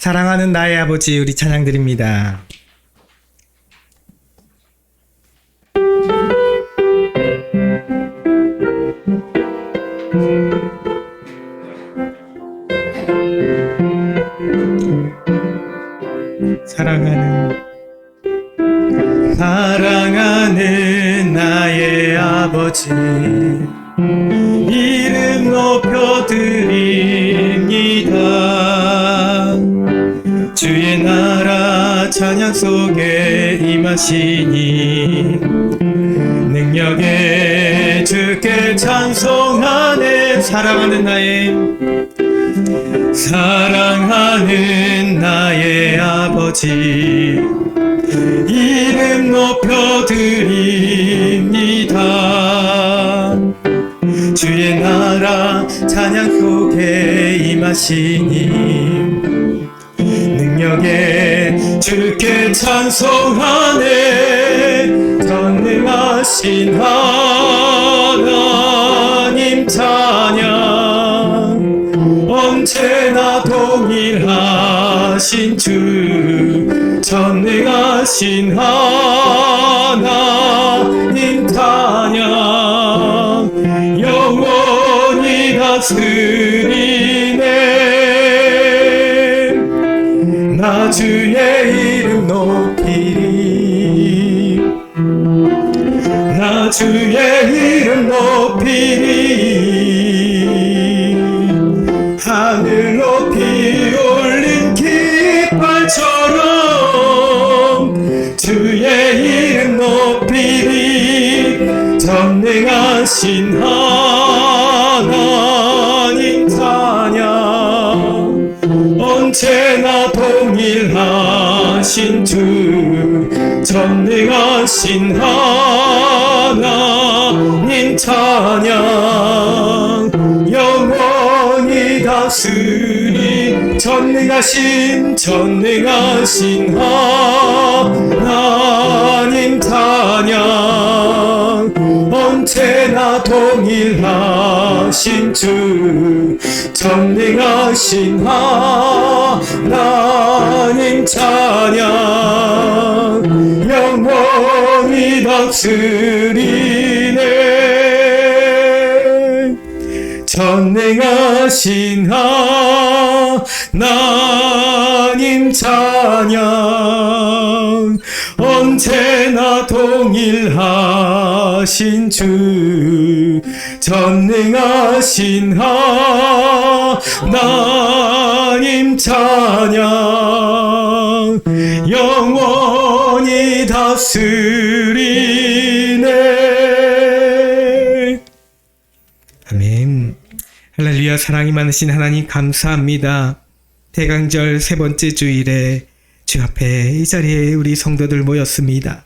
사랑하는 나의 아버지, 우리 찬양 드립니다. 사랑하는 나의 아버지, 이름 높여드립니다. 주의 나라 찬양 속에 임하시니 능력에 주께 찬송하네. 사랑하는 나의 아버지, 이름 높여드립니다. 주의 나라 찬양 속에 임하시니 능력에 주께 찬송하네. 전능하신 하나님 찬양, 언제나 동일하신 주, 전능하신 하나님 찬양, 영원히 다스리네. 나 주의 이름 높이리, 나 주의 이름 높이리. 하늘 높이 올린 깃발처럼 주의 이름 높이리. 전능하신 하나님 찬양, 언제나 동일하신 주, 전능하신 하나님 찬양, 영원히 다스리. 전능하신 하나님 찬양, 언제나 동일하신 주, 전능하신 하나님 찬양, 영원히 다스리네. 전능하신 하나님 찬양, 언제나 동일하신 주, 전능하신 하나님 찬양, 영원히 다스리네. 아멘. 할렐루야. 사랑이 많으신 하나님 감사합니다. 대강절 세 번째 주일에 주 앞에 이 자리에 우리 성도들 모였습니다.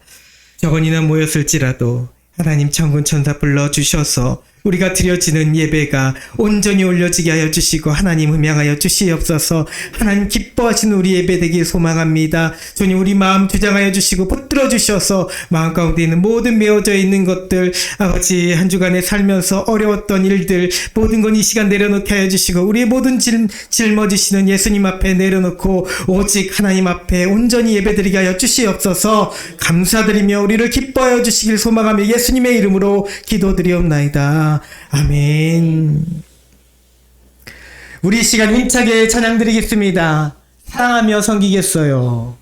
적은이나 모였을지라도 하나님 천군 천사 불러주셔서 우리가 드려지는 예배가 온전히 올려지게 하여 주시고 하나님 음양하여 주시옵소서. 하나님 기뻐하시는 우리 예배 되길 소망합니다. 주님, 우리 마음 주장하여 주시고 붙들어 주셔서 마음 가운데 있는 모든 메어져 있는 것들, 아버지 한 주간에 살면서 어려웠던 일들 모든 건 이 시간 내려놓게 하여 주시고 우리의 모든 짊어지시는 예수님 앞에 내려놓고 오직 하나님 앞에 온전히 예배드리게 하여 주시옵소서. 감사드리며 우리를 기뻐하여 주시길 소망하며 예수님의 이름으로 기도드리옵나이다. 아멘. 우리 시간 힘차게 찬양 드리겠습니다. 사랑하며 섬기겠어요.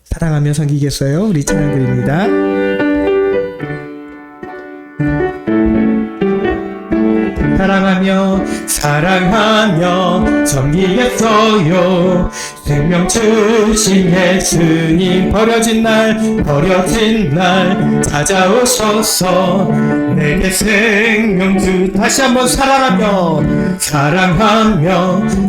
사랑하며 섬기겠어요. 우리 찬양 드립니다. 사랑하며 섬기겠어요. 생명 주신 예수님, 버려진 날 찾아오셔서 내게 생명 주. 다시 한번 사랑하며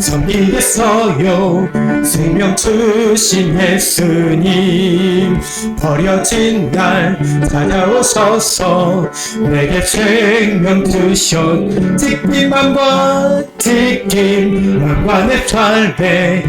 섬기겠어요. 생명 주신 예수님, 버려진 날 찾아오셔서 내게 생명 주셨. 찢김만과 내 삶에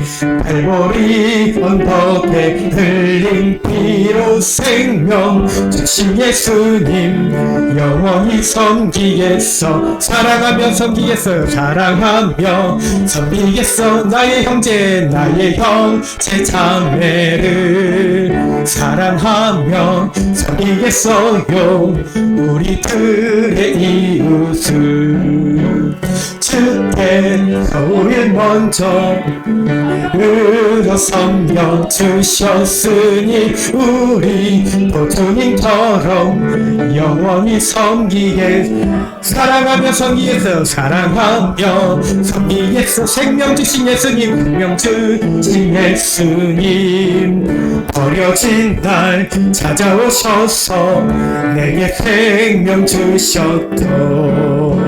갈보리 언덕에 흘린 피로 생명 주신 예수님 영원히 섬기겠어. 사랑하며 섬기겠어요. 사랑하며 섬기겠어. 나의 형제 나의 형제 자매를 사랑하며 섬기겠어요. 우리들의 이웃을 주께 서울 먼저 으로 섬겨 주셨으니 우리 보주님처럼 영원히 섬기게. 사랑하며 섬기겠어요. 사랑하며 섬기겠어. 생명 주신 예수님 생명 주신 예수님 버려진 날 찾아오셔서 내게 생명 주셨던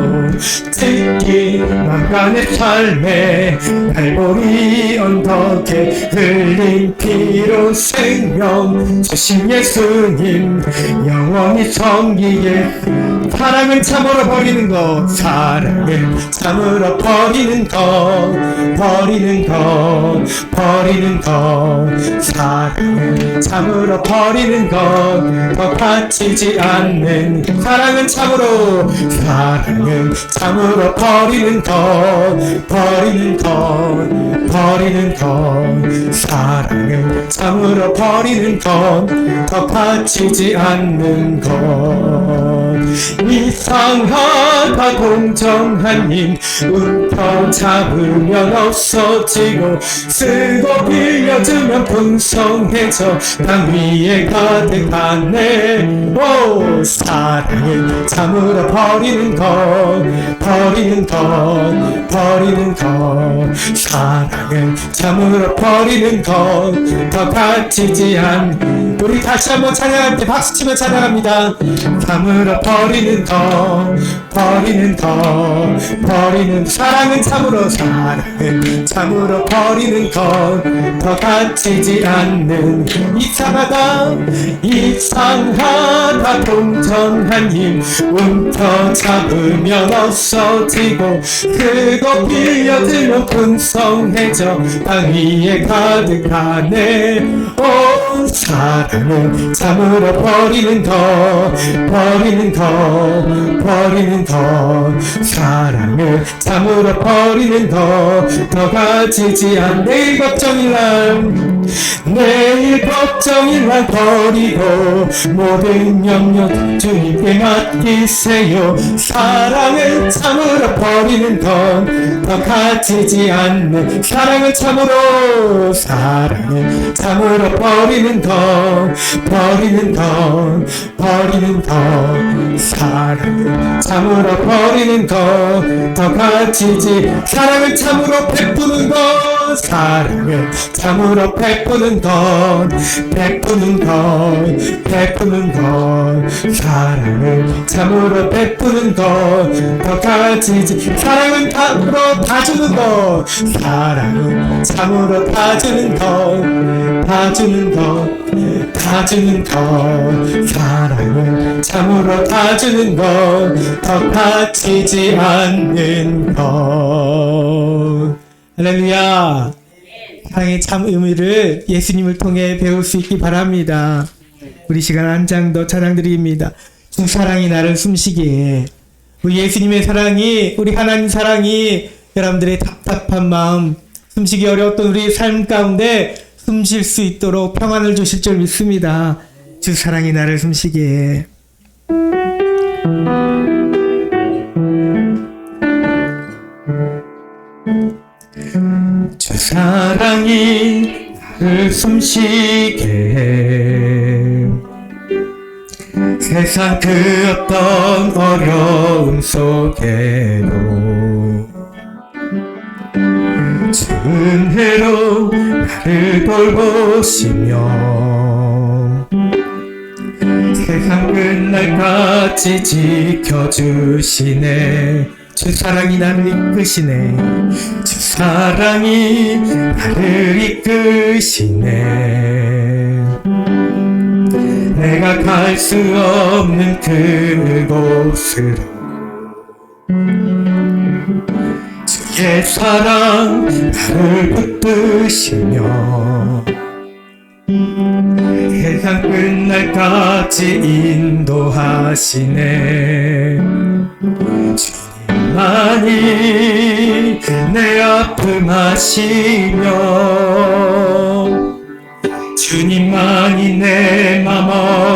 특히 만간의 삶에 갈보리 언덕에 흘린 피로 생명 주신 예수님 영원히 섬기게. 사랑은 참으로 버리는 것 사랑은 참으로 버리는 것 버리는 것 버리는 것 사랑은 참으로 버리는 것 더 갇히지 않는 사랑은 참으로 사랑은 참으로 버리는 것 버리는 것 버리는 것 사랑은 참으로 버리는 것 더 갇히지 않는 것. 이상하다 공정한 힘 움켜 잡으면 없어지고 쓰고 빌려주면 풍성해져 땅 위에 가득하네. 오 사랑은 참으로 버리는 것 버리는 것 버리는 것 사랑은 참으로 버리는 것 더 갇히지 않. 우리 다시 한번 찬양할 때 박수치며 찬양합니다. 참으로 버리는 것 버리는 것 버리는 사랑은 참으로 사랑은 참으로 버리는 것 더 갇히지 않는. 이상하다 이상하다 공정한 힘 움켜 잡으면 없어지고 크고 빌려들면 풍성해져 땅 위에 가득하네. 오 사랑은 참으로 버리는 것 버리는 것 버리는 것 사랑을 참으로 버리는 것 더 가지지 않. 내일 걱정일 날 내일 걱정일 날 버리고 모든 영역 주님께 맡기세요. 사랑을 참으로 버리는 것 더 가지지 않는. 사랑을 참으로 사랑을 참으로 버리는 것 버리는 것 버리는 것 사랑을 참으로 버리는 것 더 가지지. 사랑을 참으로 베푸는 것 사랑을 참으로 베푸는 것 베푸는 것 베푸는 것 사랑을 참으로 베푸는 것 더 가지지. 사랑은 참으로 봐주는 것 사랑은 참으로 봐주는 것 봐주는 것 봐주는 것 사랑은 참으로 봐주는 것 더 갇히지 않는 것. 할렐루야. 사랑의 참 의미를 예수님을 통해 배울 수 있기 바랍니다. 우리 시간 한 장 더 찬양드립니다. 주 사랑이 나를 숨쉬게. 우리 예수님의 사랑이 우리 하나님 사랑이 여러분들의 답답한 마음 숨쉬기 어려웠던 우리 삶 가운데 숨 쉴 수 있도록 평안을 주실 줄 믿습니다. 주 사랑이 나를 숨쉬게. 주 사랑이 나를 숨쉬게 해. 세상 그 어떤 어려움 속에도 주 은혜로 나를 돌보시며 세상 끝날까지 지켜주시네. 주 사랑이 나를 이끄시네. 주 사랑이 나를 이끄시네. 내가 갈 수 없는 그곳으로 주 주의 사랑 나를 붙드시며 세상 끝날까지 인도하시네. 주님만이 내 아픔 아시며 주님만이 내 맘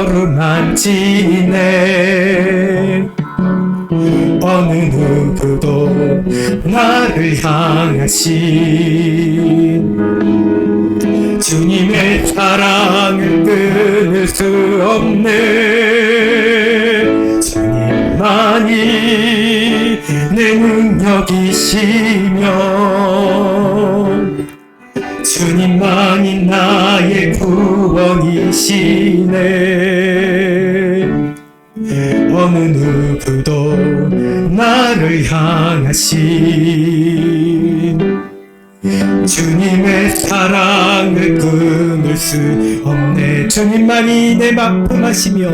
어루만지네. 어느 누구도 나를 향하신 주님의 사랑을 끊을 수 없네. 주님만이 내 능력이시며 주님만이 나의 구원이시네. 어느 누구도 나를 향하신 주님의 사랑을 끊을 수 없네. 주님만이 내 아픔 아시며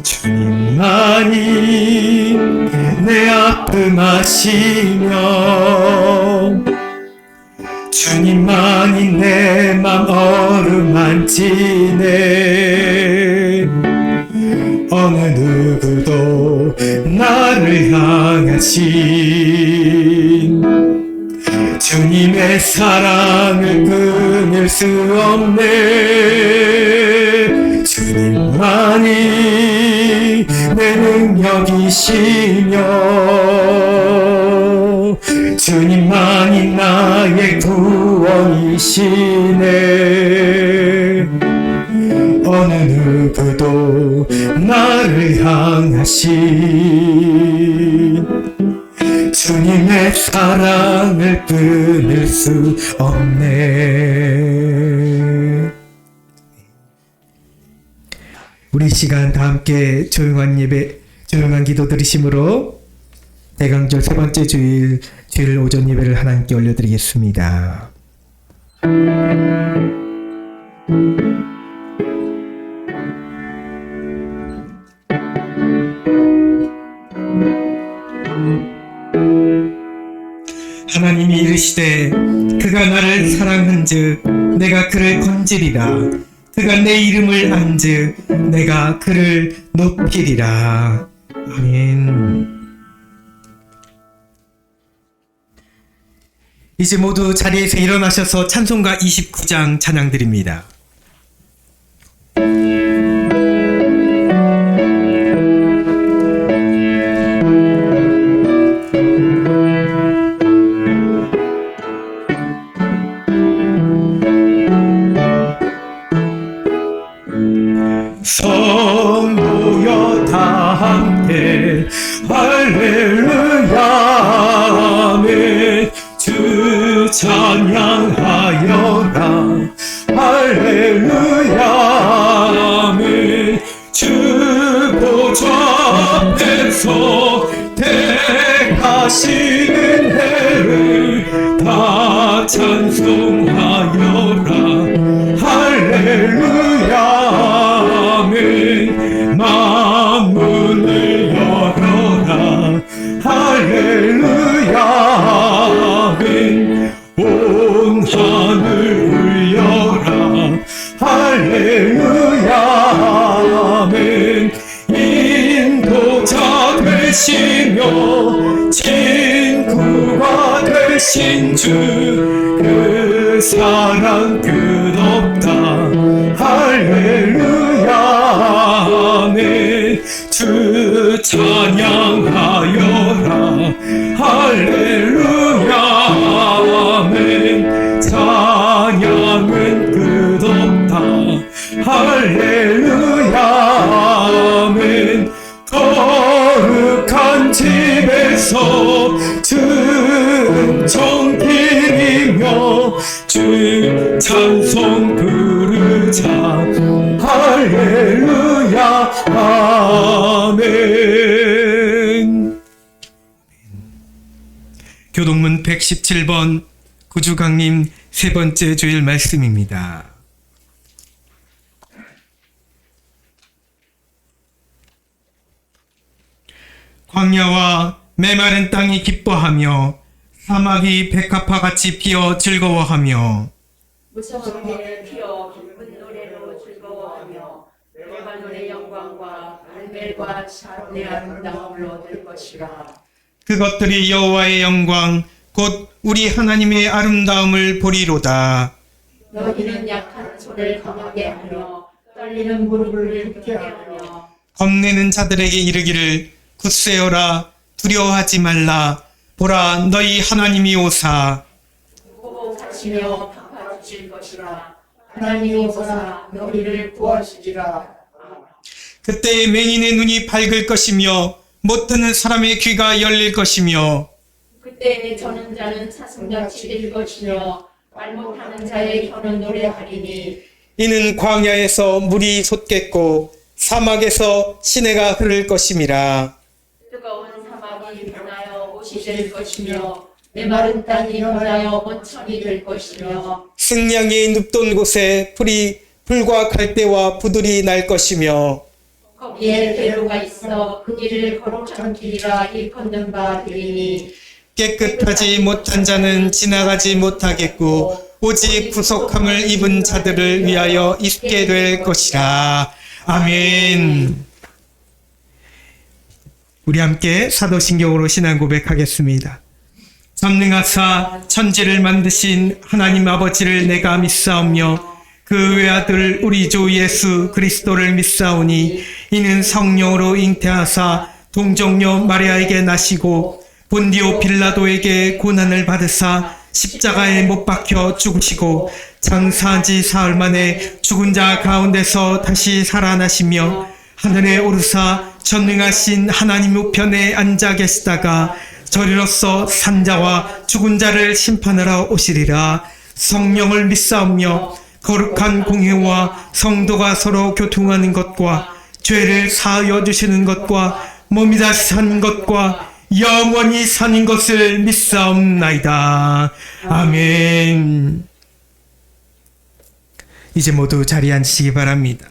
주님만이 내 아픔 아시며 주님만이 내 맘 어루만지네. 어느 누구도 나를 향하신 주님의 사랑을 끊을 수 없네. 주님만이 내 능력이시며 주님만이 나의 구원이시네. 어느 누구도 나를 향하신 주님의 사랑을 끊을 수 없네. 우리 시간 다 함께 조용한 예배, 조용한 기도 드리심으로 대강절 세 번째 주일 오전 예배를 하나님께 올려드리겠습니다. 하나님이 이르시되 그가 나를 사랑한즉 내가 그를 건지리라. 그가 내 이름을 안즉 내가 그를 높이리라. 아멘. 이제 모두 자리에서 일어나셔서 찬송가 29장 찬양 드립니다. 성도여 다 함께 할렐루야 아멘. 주 찬양하여라 할렐루야 아멘. 주 보좌 앞에서 택하시는 해를 다 찬송하여라 할렐루야 아멘. 만문을 열어라 할렐루야 아멘. 온 하늘 울려라 할렐루야 아멘. 인도자 되시며 친구가 되신 주 그 사랑 끝없다 할렐루야 아멘. 주 찬양하여라 할렐루야 아멘. 찬양은 끝없다 할렐루야 아멘. 거룩한 집에서 은총 드리며 주 찬송 부르자 할렐루야 아멘. 교동문 117번 구주강림 세 번째 주일 말씀입니다. 광야와 메마른 땅이 기뻐하며 사막이 백합화같이 피어 즐거워하며 무성하게 피어 기쁜 노래로 즐거워하며 레바논의 영광과 갈멜과 샤론의 아름다움을 얻을 것이라. 그것들이 여호와의 영광 곧 우리 하나님의 아름다움을 보리로다. 너희는 약한 손을 강하게 하며 떨리는 무릎을 굳게 하며 겁내는 자들에게 이르기를 굳세어라 두려워하지 말라 보라 너희 하나님이 오사. 보복하시며 갚아주실 것이라. 하나님이 오사 너희를 구하시리라. 그때에 맹인의 눈이 밝을 것이며 못 듣는 사람의 귀가 열릴 것이며 그때 저는 자는 사슴같이 될 것이며 말 못하는 자의 혀는 노래하리니 이는 광야에서 물이 솟겠고 사막에서 시내가 흐를 것임이라. 뜨거운 사막이 변하여 옷이 될 것이며 메마른 땅이 변하여 온천이 될 것이며 승냥이 눕던 곳에 풀과 갈대와 부들이 날 것이며 거기에 대로가 있어 그 길을 거룩한 길이라 일컫는 바 되리니 깨끗하지 못한 자는 지나가지 못하겠고 오직 구속함을 입은 자들을 위하여 있게 될 것이라. 아멘. 우리 함께 사도신경으로 신앙 고백하겠습니다. 전능하사 천지를 만드신 하나님 아버지를 내가 믿사오며 그 외아들 우리 주 예수 그리스도를 믿사오니 이는 성령으로 잉태하사 동정녀 마리아에게 나시고 본디오 빌라도에게 고난을 받으사 십자가에 못 박혀 죽으시고 장사한 지 사흘 만에 죽은 자 가운데서 다시 살아나시며 하늘에 오르사 전능하신 하나님 우편에 앉아 계시다가 저리로서 산자와 죽은 자를 심판하러 오시리라. 성령을 믿사오며 거룩한 공회와 성도가 서로 교통하는 것과 죄를 사하여 주시는 것과 몸이 다시 사는 것과 영원히 사는 것을 믿사옵나이다. 아멘. 이제 모두 자리에 앉으시기 바랍니다.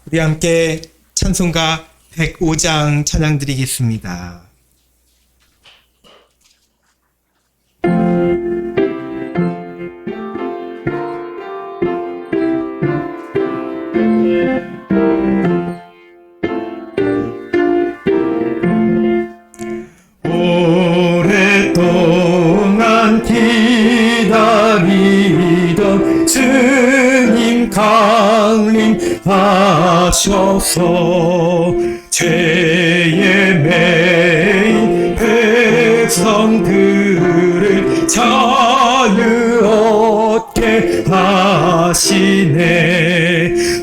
우리 함께 찬송가 105장 찬양 드리겠습니다. 오랫동안 기다리던 주님 강림하셔서 죄에 매인 백성들을 자유 얻게 하시네.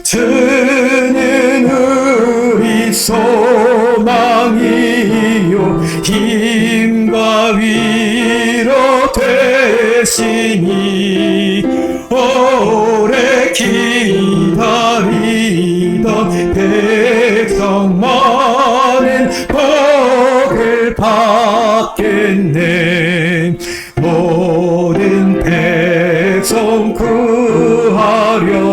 주는 우리 소망이요 힘과 위로 되시니 오래 기다리던 백성만은 복을 받겠네. 모든 백성 구하려고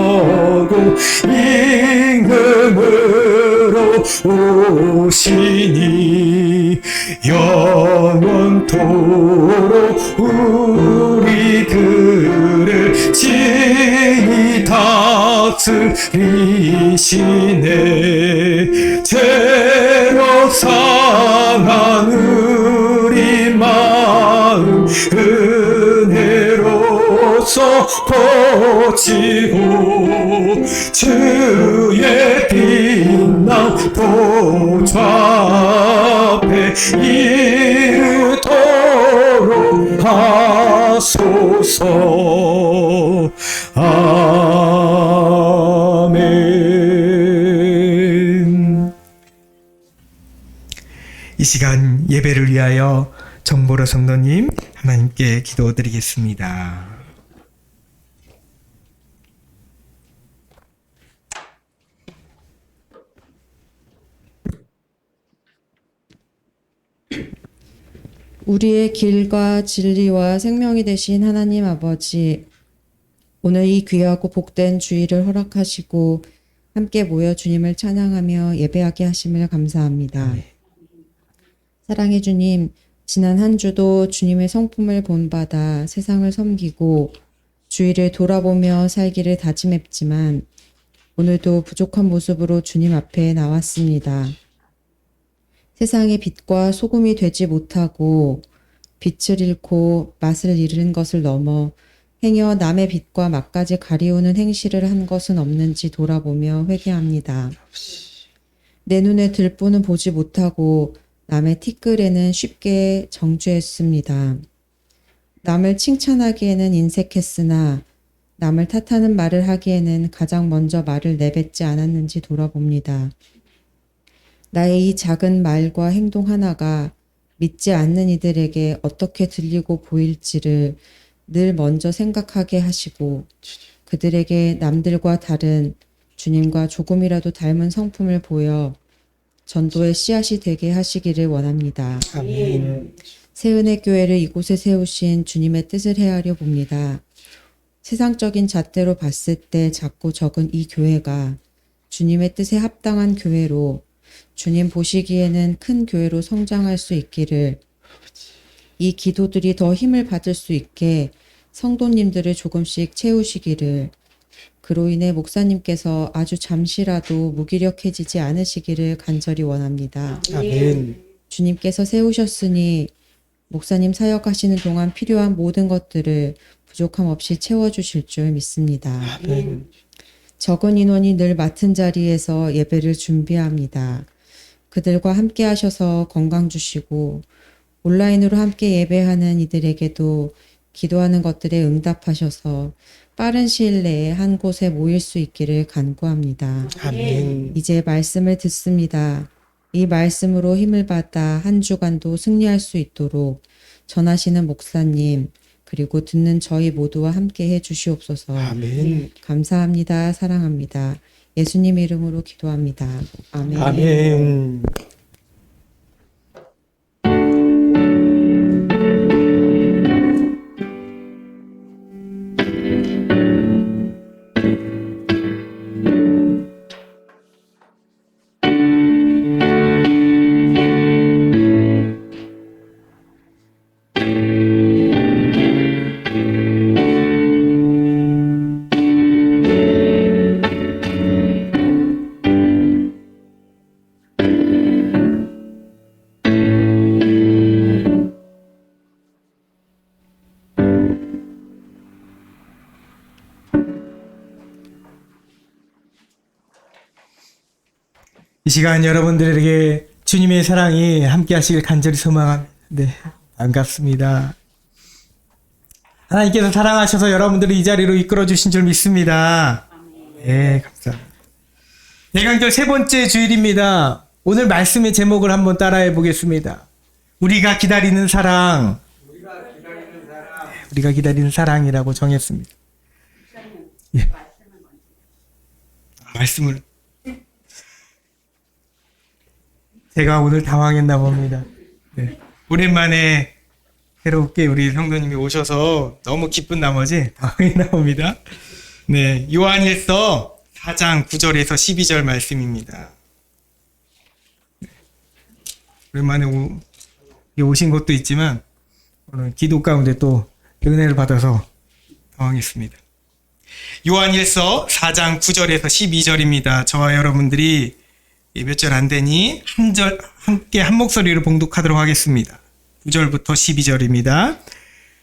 임금으로 오시니 영원토록 우리들을 친히 다스리시네. 죄로 상한 우리 마음 은혜로서 고치고 주의 빛나 보좌 앞에 이르도록 하소서. 아멘. 이 시간 예배를 위하여 정보로 성도님 하나님께 기도드리겠습니다. 우리의 길과 진리와 생명이 되신 하나님 아버지, 오늘 이 귀하고 복된 주일을 허락하시고 함께 모여 주님을 찬양하며 예배하게 하심을 감사합니다. 사랑해 주님, 지난 한 주도 주님의 성품을 본받아 세상을 섬기고 주의를 돌아보며 살기를 다짐했지만 오늘도 부족한 모습으로 주님 앞에 나왔습니다. 세상의 빛과 소금이 되지 못하고 빛을 잃고 맛을 잃은 것을 넘어 행여 남의 빛과 맛까지 가리우는 행실을 한 것은 없는지 돌아보며 회개합니다. 내 눈에 들보는 보지 못하고 남의 티끌에는 쉽게 정죄했습니다. 남을 칭찬하기에는 인색했으나 남을 탓하는 말을 하기에는 가장 먼저 말을 내뱉지 않았는지 돌아봅니다. 나의 이 작은 말과 행동 하나가 믿지 않는 이들에게 어떻게 들리고 보일지를 늘 먼저 생각하게 하시고 그들에게 남들과 다른 주님과 조금이라도 닮은 성품을 보여 전도의 씨앗이 되게 하시기를 원합니다. 아멘. 새은혜 교회를 이곳에 세우신 주님의 뜻을 헤아려 봅니다. 세상적인 잣대로 봤을 때 작고 적은 이 교회가 주님의 뜻에 합당한 교회로 주님 보시기에는 큰 교회로 성장할 수 있기를, 이 기도들이 더 힘을 받을 수 있게 성도님들을 조금씩 채우시기를, 그로 인해 목사님께서 아주 잠시라도 무기력해지지 않으시기를 간절히 원합니다. 아멘. 주님께서 세우셨으니 목사님 사역하시는 동안 필요한 모든 것들을 부족함 없이 채워주실 줄 믿습니다. 아멘. 적은 인원이 늘 맡은 자리에서 예배를 준비합니다. 그들과 함께 하셔서 건강 주시고 온라인으로 함께 예배하는 이들에게도 기도하는 것들에 응답하셔서 빠른 시일 내에 한 곳에 모일 수 있기를 간구합니다. 아멘. 이제 말씀을 듣습니다. 이 말씀으로 힘을 받아 한 주간도 승리할 수 있도록 전하시는 목사님 그리고 듣는 저희 모두와 함께 해 주시옵소서. 아멘. 감사합니다. 사랑합니다. 예수님 이름으로 기도합니다. 아멘. 아멘. 이 시간 여러분들에게 주님의 사랑이 함께 하시길 간절히 소망합니다. 네, 반갑습니다. 하나님께서 사랑하셔서 여러분들을 이 자리로 이끌어 주신 줄 믿습니다. 네, 감사합니다. 대강절 세 번째 주일입니다. 오늘 말씀의 제목을 한번 따라해 보겠습니다. 우리가 기다리는 사랑. 우리가 기다리는 사랑이라고 정했습니다. 예. 말씀을 제가 오늘 당황했나 봅니다. 네. 오랜만에 새롭게 우리 성도님이 오셔서 너무 기쁜 나머지 당황했나 봅니다. 네, 요한일서 4장 9절에서 12절 말씀입니다. 오랜만에 오신 것도 있지만 오늘 기도 가운데 또 은혜를 받아서 당황했습니다. 요한일서 4장 9절에서 12절입니다. 저와 여러분들이 몇 절 안 되니 함께 한 목소리로 봉독하도록 하겠습니다. 9절부터 12절입니다.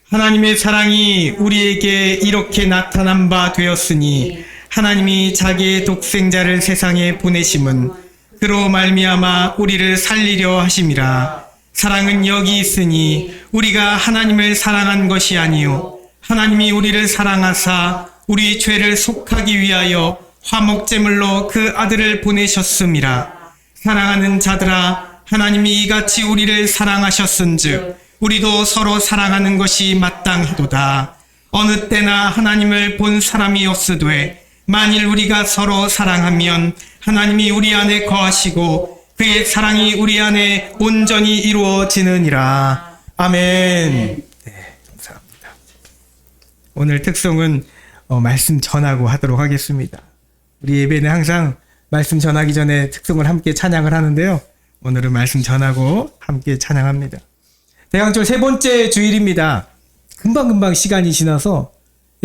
하나님의 사랑이 우리에게 이렇게 나타난 바 되었으니 하나님이 자기의 독생자를 세상에 보내심은 그로 말미암아 우리를 살리려 하심이라. 사랑은 여기 있으니 우리가 하나님을 사랑한 것이 아니요 하나님이 우리를 사랑하사 우리 죄를 속하기 위하여 화목제물로 그 아들을 보내셨음이라. 사랑하는 자들아, 하나님이 이같이 우리를 사랑하셨은즉 우리도 서로 사랑하는 것이 마땅하도다. 어느 때나 하나님을 본 사람이 없으되 만일 우리가 서로 사랑하면 하나님이 우리 안에 거하시고 그의 사랑이 우리 안에 온전히 이루어지느니라. 아멘. 네, 감사합니다. 오늘 특송은 말씀 전하고 하도록 하겠습니다. 우리 예배는 항상 말씀 전하기 전에 특송을 함께 찬양을 하는데요. 오늘은 말씀 전하고 함께 찬양합니다. 대강절 세 번째 주일입니다. 금방금방 시간이 지나서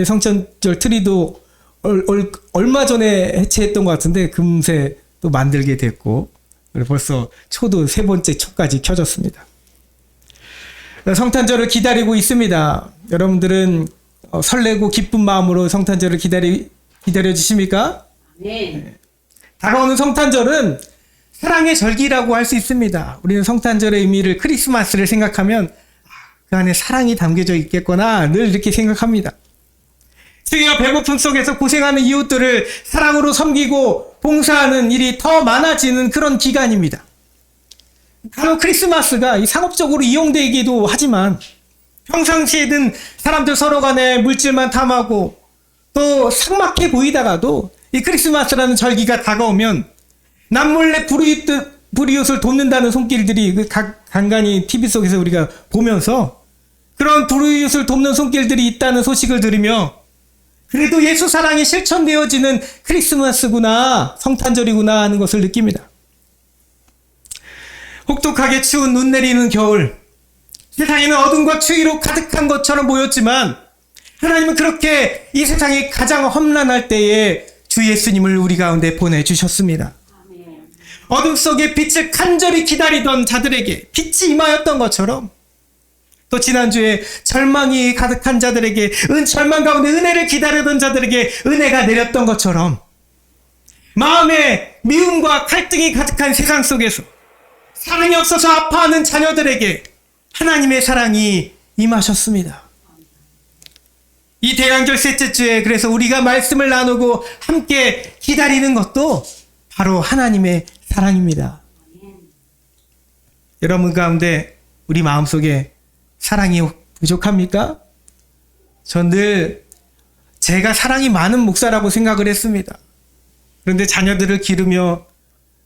성탄절 트리도 얼마 전에 해체했던 것 같은데 금세 또 만들게 됐고 벌써 초도 세 번째 초까지 켜졌습니다. 성탄절을 기다리고 있습니다. 여러분들은 설레고 기쁜 마음으로 성탄절을 기다려 주십니까? 네. 다가오는 성탄절은 사랑의 절기라고 할 수 있습니다. 우리는 성탄절의 의미를 크리스마스를 생각하면 그 안에 사랑이 담겨져 있겠구나 늘 이렇게 생각합니다. 세계가 배고픔 속에서 고생하는 이웃들을 사랑으로 섬기고 봉사하는 일이 더 많아지는 그런 기간입니다. 바로 크리스마스가 상업적으로 이용되기도 하지만 평상시에는 사람들 서로 간에 물질만 탐하고 또 삭막해 보이다가도 이 크리스마스라는 절기가 다가오면 남몰래 불이웃을 돕는다는 손길들이 간간히 TV 속에서 우리가 보면서 그런 불이웃을 돕는 손길들이 있다는 소식을 들으며 그래도 예수 사랑이 실천되어지는 크리스마스구나, 성탄절이구나 하는 것을 느낍니다. 혹독하게 추운 눈 내리는 겨울, 세상에는 어둠과 추위로 가득한 것처럼 보였지만 하나님은 그렇게 이 세상이 가장 험난할 때에 주 예수님을 우리 가운데 보내주셨습니다. 어둠 속에 빛을 간절히 기다리던 자들에게 빛이 임하였던 것처럼 또 지난주에 절망이 가득한 자들에게 절망 가운데 은혜를 기다리던 자들에게 은혜가 내렸던 것처럼 마음에 미움과 갈등이 가득한 세상 속에서 사랑이 없어서 아파하는 자녀들에게 하나님의 사랑이 임하셨습니다. 이 대강절 셋째 주에 그래서 우리가 말씀을 나누고 함께 기다리는 것도 바로 하나님의 사랑입니다. 여러분 가운데 우리 마음속에 사랑이 부족합니까? 전 늘 제가 사랑이 많은 목사라고 생각을 했습니다. 그런데 자녀들을 기르며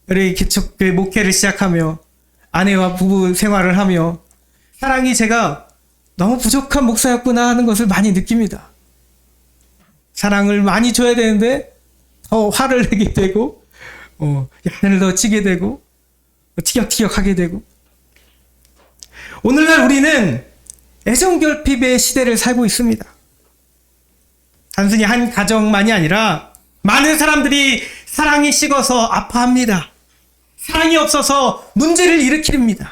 우리 개척교회 목회를 시작하며 아내와 부부 생활을 하며 사랑이 제가 너무 부족한 목사였구나 하는 것을 많이 느낍니다. 사랑을 많이 줘야 되는데 더 화를 내게 되고 야단을 더 치게 되고 티격태격하게 되고 오늘날 우리는 애정결핍의 시대를 살고 있습니다. 단순히 한 가정만이 아니라 많은 사람들이 사랑이 식어서 아파합니다. 사랑이 없어서 문제를 일으킵니다.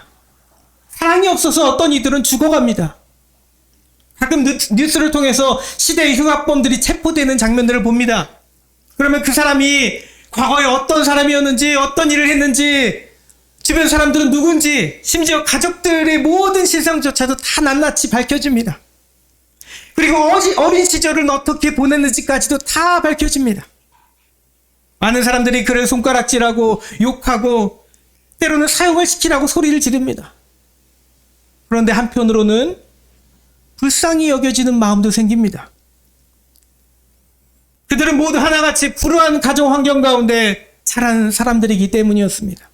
사랑이 없어서 어떤 이들은 죽어갑니다. 가끔 뉴스를 통해서 시대의 흉악범들이 체포되는 장면들을 봅니다. 그러면 그 사람이 과거에 어떤 사람이었는지 어떤 일을 했는지 주변 사람들은 누군지 심지어 가족들의 모든 실상조차도 다 낱낱이 밝혀집니다. 그리고 어린 시절을 어떻게 보냈는지까지도 다 밝혀집니다. 많은 사람들이 그를 손가락질하고 욕하고 때로는 사형을 시키라고 소리를 지릅니다. 그런데 한편으로는 불쌍히 여겨지는 마음도 생깁니다. 그들은 모두 하나같이 불우한 가정 환경 가운데 자란 사람들이기 때문이었습니다.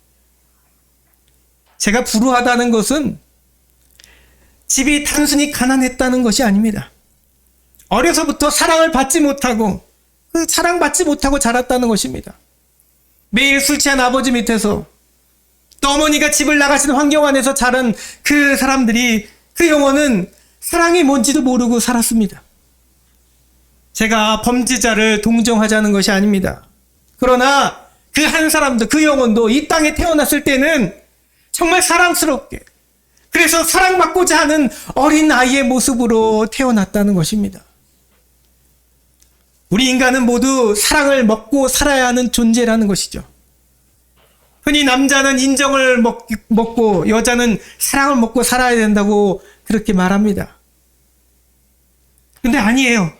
제가 불우하다는 것은 집이 단순히 가난했다는 것이 아닙니다. 어려서부터 사랑을 받지 못하고 그 사랑받지 못하고 자랐다는 것입니다. 매일 술 취한 아버지 밑에서 또 어머니가 집을 나가시는 환경 안에서 자란 그 사람들이 그 영혼은 사랑이 뭔지도 모르고 살았습니다. 제가 범죄자를 동정하자는 것이 아닙니다. 그러나 그 한 사람도 그 영혼도 이 땅에 태어났을 때는 정말 사랑스럽게 그래서 사랑받고자 하는 어린 아이의 모습으로 태어났다는 것입니다. 우리 인간은 모두 사랑을 먹고 살아야 하는 존재라는 것이죠. 흔히 남자는 인정을 먹고 여자는 사랑을 먹고 살아야 된다고 그렇게 말합니다. 근데 아니에요.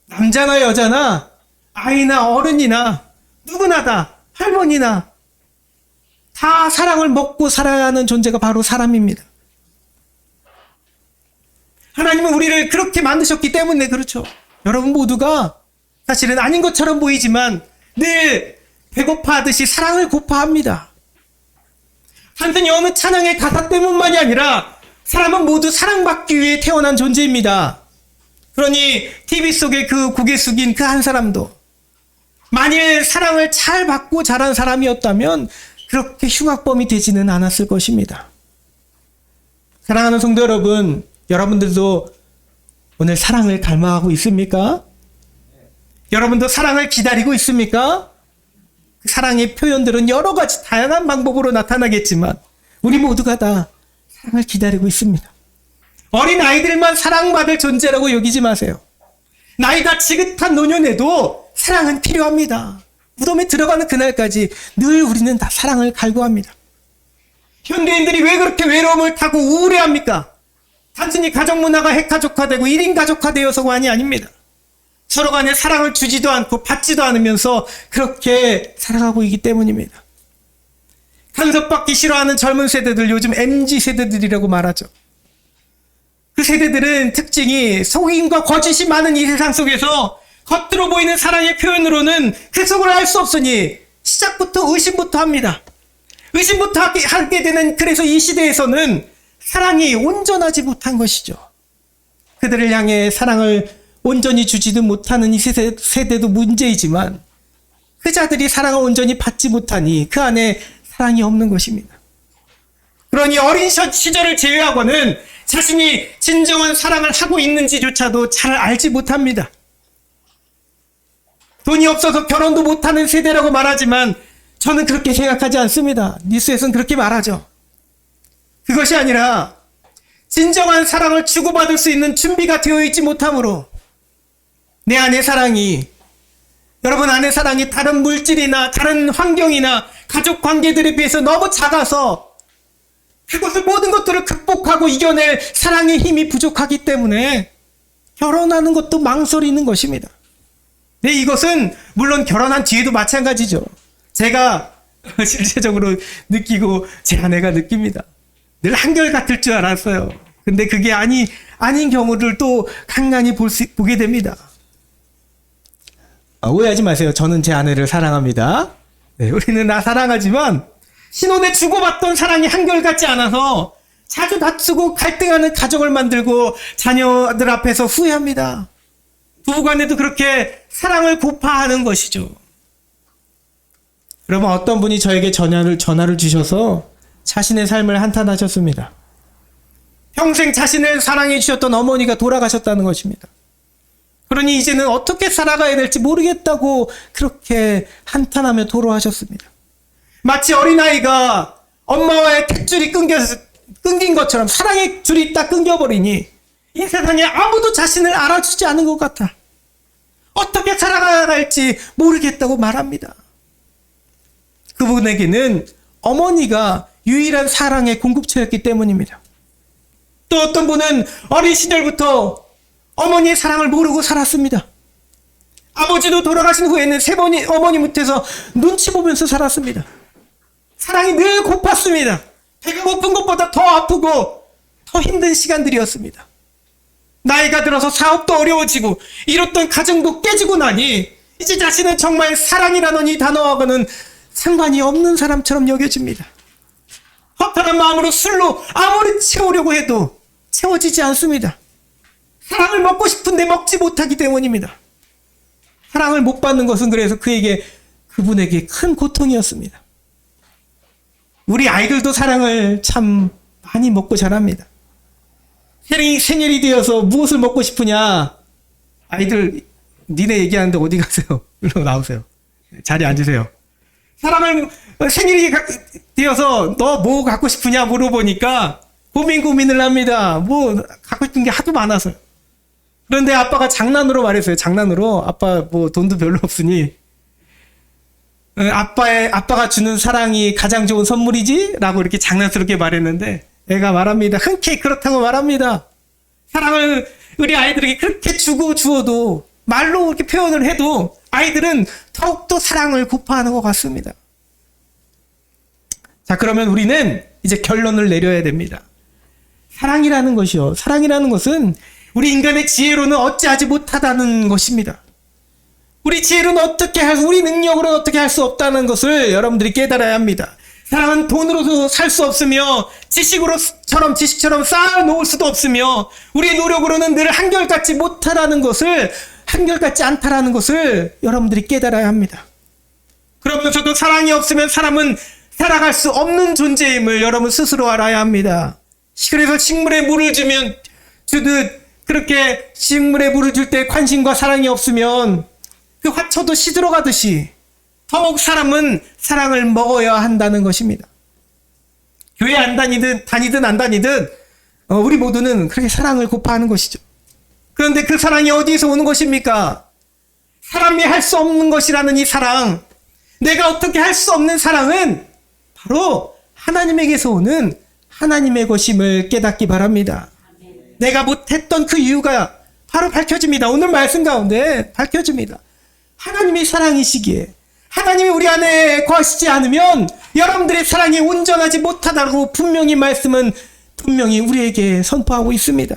남자나 여자나 아이나 어른이나 누구나 다 할머니나 다 사랑을 먹고 살아야 하는 존재가 바로 사람입니다. 하나님은 우리를 그렇게 만드셨기 때문에 그렇죠. 여러분 모두가 사실은 아닌 것처럼 보이지만 늘 배고파하듯이 사랑을 고파합니다. 단순히 어느 찬양의 가사 때문만이 아니라 사람은 모두 사랑받기 위해 태어난 존재입니다. 그러니 TV 속에 그 고개 숙인 그 한 사람도 만일 사랑을 잘 받고 자란 사람이었다면 그렇게 흉악범이 되지는 않았을 것입니다. 사랑하는 성도 여러분, 여러분들도 오늘 사랑을 갈망하고 있습니까? 여러분도 사랑을 기다리고 있습니까? 그 사랑의 표현들은 여러 가지 다양한 방법으로 나타나겠지만 우리 모두가 다 사랑을 기다리고 있습니다. 어린 아이들만 사랑받을 존재라고 여기지 마세요. 나이가 지긋한 노년에도 사랑은 필요합니다. 무덤에 들어가는 그날까지 늘 우리는 다 사랑을 갈구합니다. 현대인들이 왜 그렇게 외로움을 타고 우울해합니까? 단순히 가정문화가 핵가족화되고 1인 가족화되어서만이 아닙니다. 서로 간에 사랑을 주지도 않고 받지도 않으면서 그렇게 살아가고 있기 때문입니다. 간섭받기 싫어하는 젊은 세대들, 요즘 MZ 세대들이라고 말하죠. 그 세대들은 특징이 속임과 거짓이 많은 이 세상 속에서 겉으로 보이는 사랑의 표현으로는 그 속을 알 수 없으니 시작부터 의심부터 합니다. 의심부터 하게 되는, 그래서 이 시대에서는 사랑이 온전하지 못한 것이죠. 그들을 향해 사랑을 온전히 주지도 못하는 이 세대도 문제이지만 그 자들이 사랑을 온전히 받지 못하니 그 안에 사랑이 없는 것입니다. 그러니 어린 시절을 제외하고는 자신이 진정한 사랑을 하고 있는지조차도 잘 알지 못합니다. 돈이 없어서 결혼도 못하는 세대라고 말하지만 저는 그렇게 생각하지 않습니다. 뉴스에서는 그렇게 말하죠. 그것이 아니라 진정한 사랑을 주고받을 수 있는 준비가 되어 있지 못함으로 내 안의 사랑이, 여러분 안의 사랑이 다른 물질이나 다른 환경이나 가족 관계들에 비해서 너무 작아서 그것을 모든 것들을 극복하고 이겨낼 사랑의 힘이 부족하기 때문에 결혼하는 것도 망설이는 것입니다. 네, 이것은 물론 결혼한 뒤에도 마찬가지죠. 제가 실제적으로 느끼고 제 아내가 느낍니다. 늘 한결같을 줄 알았어요. 근데 그게 아닌 경우를 또 간간히 보게 됩니다. 오해하지 마세요. 저는 제 아내를 사랑합니다. 네, 우리는 나 사랑하지만 신혼에 주고받던 사랑이 한결같지 않아서 자주 다투고 갈등하는 가정을 만들고 자녀들 앞에서 후회합니다. 부부간에도 그렇게 사랑을 고파하는 것이죠. 여러분, 어떤 분이 저에게 전화를 주셔서 자신의 삶을 한탄하셨습니다. 평생 자신을 사랑해 주셨던 어머니가 돌아가셨다는 것입니다. 그러니 이제는 어떻게 살아가야 될지 모르겠다고 그렇게 한탄하며 토로하셨습니다. 마치 어린아이가 엄마와의 탯줄이 끊긴 것처럼 사랑의 줄이 딱 끊겨버리니 이 세상에 아무도 자신을 알아주지 않은 것 같아. 어떻게 살아가야 할지 모르겠다고 말합니다. 그분에게는 어머니가 유일한 사랑의 공급처였기 때문입니다. 또 어떤 분은 어린 시절부터 어머니의 사랑을 모르고 살았습니다. 아버지도 돌아가신 후에는 세 번이 어머니 밑에서 눈치 보면서 살았습니다. 사랑이 늘 고팠습니다. 배가 고픈 것보다 더 아프고 더 힘든 시간들이었습니다. 나이가 들어서 사업도 어려워지고 이뤘던 가정도 깨지고 나니 이제 자신은 정말 사랑이라는 이 단어와는 상관이 없는 사람처럼 여겨집니다. 허탈한 마음으로 술로 아무리 채우려고 해도 채워지지 않습니다. 사랑을 먹고 싶은데 먹지 못하기 때문입니다. 사랑을 못 받는 것은 그래서 그분에게 큰 고통이었습니다. 우리 아이들도 사랑을 참 많이 먹고 자랍니다. 생일이 되어서 무엇을 먹고 싶으냐? 아이들, 니네 얘기하는데 어디 가세요? 일로 나오세요. 자리에 앉으세요. 생일이 되어서 너 뭐 갖고 싶으냐 물어보니까 고민을 합니다. 뭐 갖고 싶은 게 하도 많아서요. 그런데 아빠가 장난으로 말했어요. 장난으로. 아빠 뭐 돈도 별로 없으니 아빠가 주는 사랑이 가장 좋은 선물이지? 라고 이렇게 장난스럽게 말했는데 애가 말합니다. 흔쾌히 그렇다고 말합니다. 사랑을 우리 아이들에게 그렇게 주어도 말로 이렇게 표현을 해도 아이들은 더욱더 사랑을 고파하는 것 같습니다. 자, 그러면 우리는 이제 결론을 내려야 됩니다. 사랑이라는 것은 우리 인간의 지혜로는 어찌하지 못하다는 것입니다. 우리 지혜로는 우리 능력으로는 어떻게 할 수 없다는 것을 여러분들이 깨달아야 합니다. 사랑은 돈으로도 살 수 없으며 지식처럼 쌓아놓을 수도 없으며 우리의 노력으로는 늘 한결같지 않다라는 것을 여러분들이 깨달아야 합니다. 그러면서도 사랑이 없으면 사람은 살아갈 수 없는 존재임을 여러분 스스로 알아야 합니다. 그래서 식물에 물을 주듯 그렇게 식물에 물을 줄 때 관심과 사랑이 없으면 그 화초도 시들어가듯이 더욱 사람은 사랑을 먹어야 한다는 것입니다. 교회 안 다니든 안 다니든 우리 모두는 그렇게 사랑을 고파하는 것이죠. 그런데 그 사랑이 어디에서 오는 것입니까? 사람이 할 수 없는 것이라는 이 사랑, 내가 어떻게 할 수 없는 사랑은 바로 하나님에게서 오는 하나님의 것임을 깨닫기 바랍니다. 내가 못했던 그 이유가 바로 밝혀집니다. 오늘 말씀 가운데 밝혀집니다. 하나님이 사랑이시기에 하나님이 우리 안에 거하시지 않으면 여러분들의 사랑이 온전하지 못하다고 말씀은 분명히 우리에게 선포하고 있습니다.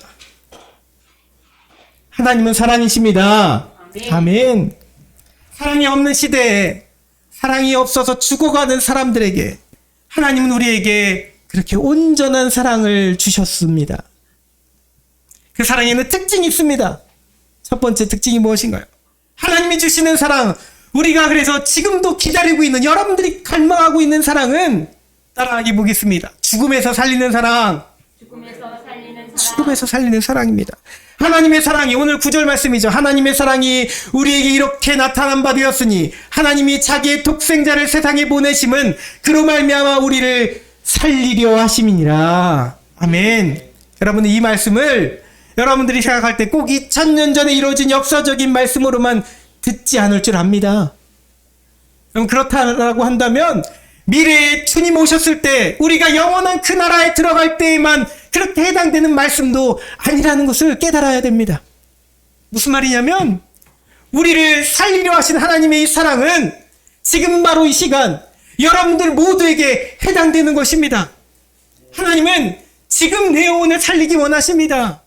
하나님은 사랑이십니다. 아멘. 사랑이 없는 시대에 사랑이 없어서 죽어가는 사람들에게 하나님은 우리에게 그렇게 온전한 사랑을 주셨습니다. 그 사랑에는 특징이 있습니다. 첫 번째 특징이 무엇인가요? 하나님이 주시는 사랑, 우리가 그래서 지금도 기다리고 있는, 여러분들이 갈망하고 있는 사랑은 따라하기 보겠습니다. 죽음에서 살리는 사랑, 죽음에서 살리는 사랑입니다. 하나님의 사랑이, 오늘 9절 말씀이죠. 하나님의 사랑이 우리에게 이렇게 나타난 바 되었으니 하나님이 자기의 독생자를 세상에 보내심은 그로 말미암아 우리를 살리려 하심이니라. 아멘. 여러분, 이 말씀을 여러분들이 생각할 때 꼭 2000년 전에 이루어진 역사적인 말씀으로만 듣지 않을 줄 압니다. 그럼 그렇다라고 한다면 미래에 주님 오셨을 때 우리가 영원한 그 나라에 들어갈 때에만 그렇게 해당되는 말씀도 아니라는 것을 깨달아야 됩니다. 무슨 말이냐면 우리를 살리려 하신 하나님의 이 사랑은 지금 바로 이 시간 여러분들 모두에게 해당되는 것입니다. 하나님은 지금 내 영혼을 살리기 원하십니다.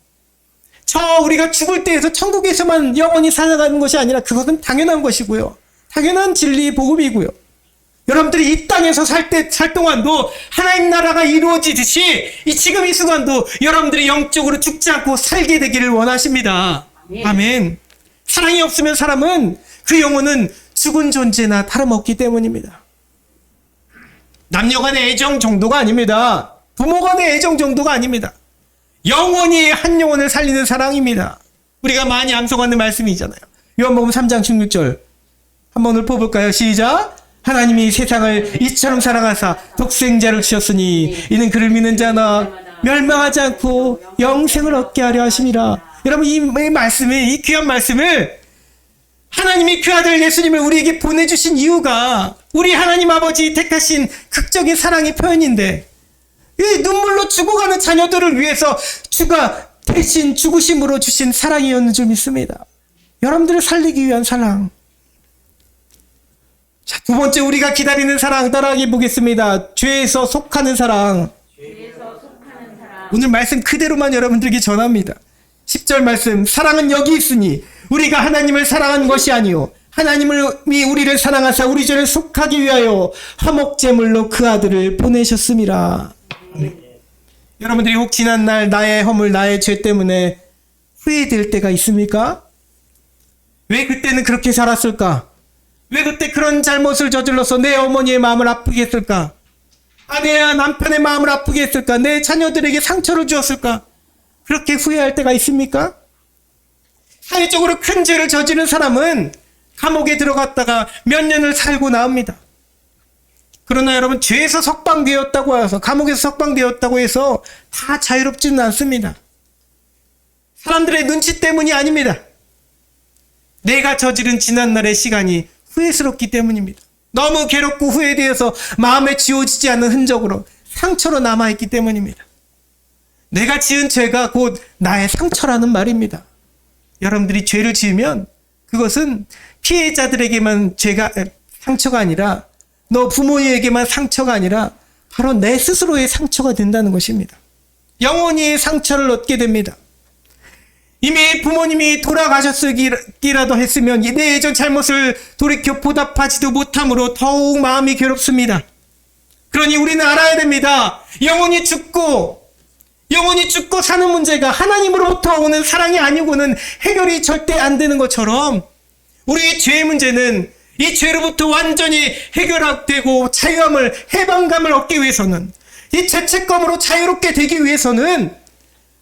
우리가 죽을 때에서 천국에서만 영원히 살아가는 것이 아니라 그것은 당연한 것이고요. 당연한 진리 복음이고요. 여러분들이 이 땅에서 살 동안도 하나님 나라가 이루어지듯이 지금 이 순간도 여러분들이 영적으로 죽지 않고 살게 되기를 원하십니다. 아멘. 사랑이 없으면 사람은 그 영혼은 죽은 존재나 다름없기 때문입니다. 남녀 간의 애정 정도가 아닙니다. 부모 간의 애정 정도가 아닙니다. 영원히 한 영혼을 살리는 사랑입니다. 우리가 많이 암송하는 말씀이잖아요. 요한복음 3장 16절 한번 읊어볼까요? 시작. 하나님이 세상을 이처럼 사랑하사 독생자를 주셨으니 이는 그를 믿는 자나 멸망하지 않고 영생을 얻게 하려 하심이라. 여러분, 이 말씀을, 이 귀한 말씀을 하나님이 그 아들 예수님을 우리에게 보내주신 이유가 우리 하나님 아버지 택하신 극적인 사랑의 표현인데, 이 눈물로 죽어가는 자녀들을 위해서 주가 대신 죽으심으로 주신 사랑이었는 줄 믿습니다. 여러분들을 살리기 위한 사랑. 자, 두 번째 우리가 기다리는 사랑 따라하기 보겠습니다. 죄에서 속하는 사랑. 오늘 말씀 그대로만 여러분들에게 전합니다. 10절 말씀. 사랑은 여기 있으니 우리가 하나님을 사랑한 것이 아니요 하나님이 우리를 사랑하사 우리 죄를 속하기 위하여 화목제물로 그 아들을 보내셨음이라. 여러분들이 혹 지난날 나의 허물, 나의 죄 때문에 후회될 때가 있습니까? 왜 그때는 그렇게 살았을까? 왜 그때 그런 잘못을 저질러서 내 어머니의 마음을 아프게 했을까? 아내야 남편의 마음을 아프게 했을까? 내 자녀들에게 상처를 주었을까? 그렇게 후회할 때가 있습니까? 사회적으로 큰 죄를 저지른 사람은 감옥에 들어갔다가 몇 년을 살고 나옵니다. 그러나 여러분, 죄에서 석방되었다고 해서, 감옥에서 석방되었다고 해서 다 자유롭지는 않습니다. 사람들의 눈치 때문이 아닙니다. 내가 저지른 지난날의 시간이 후회스럽기 때문입니다. 너무 괴롭고 후회되어서 마음에 지워지지 않는 흔적으로 상처로 남아있기 때문입니다. 내가 지은 죄가 곧 나의 상처라는 말입니다. 여러분들이 죄를 지으면 그것은 피해자들에게만 상처가 아니라, 너 부모에게만 상처가 아니라 바로 내 스스로의 상처가 된다는 것입니다. 영원히 상처를 얻게 됩니다. 이미 부모님이 돌아가셨기라도 했으면 내 예전 잘못을 돌이켜 보답하지도 못함으로 더욱 마음이 괴롭습니다. 그러니 우리는 알아야 됩니다. 영원히 죽고 사는 문제가 하나님으로부터 오는 사랑이 아니고는 해결이 절대 안 되는 것처럼 우리의 죄의 문제는 이 죄로부터 완전히 해결되고 자유함을, 해방감을 얻기 위해서는 이 죄책감으로 자유롭게 되기 위해서는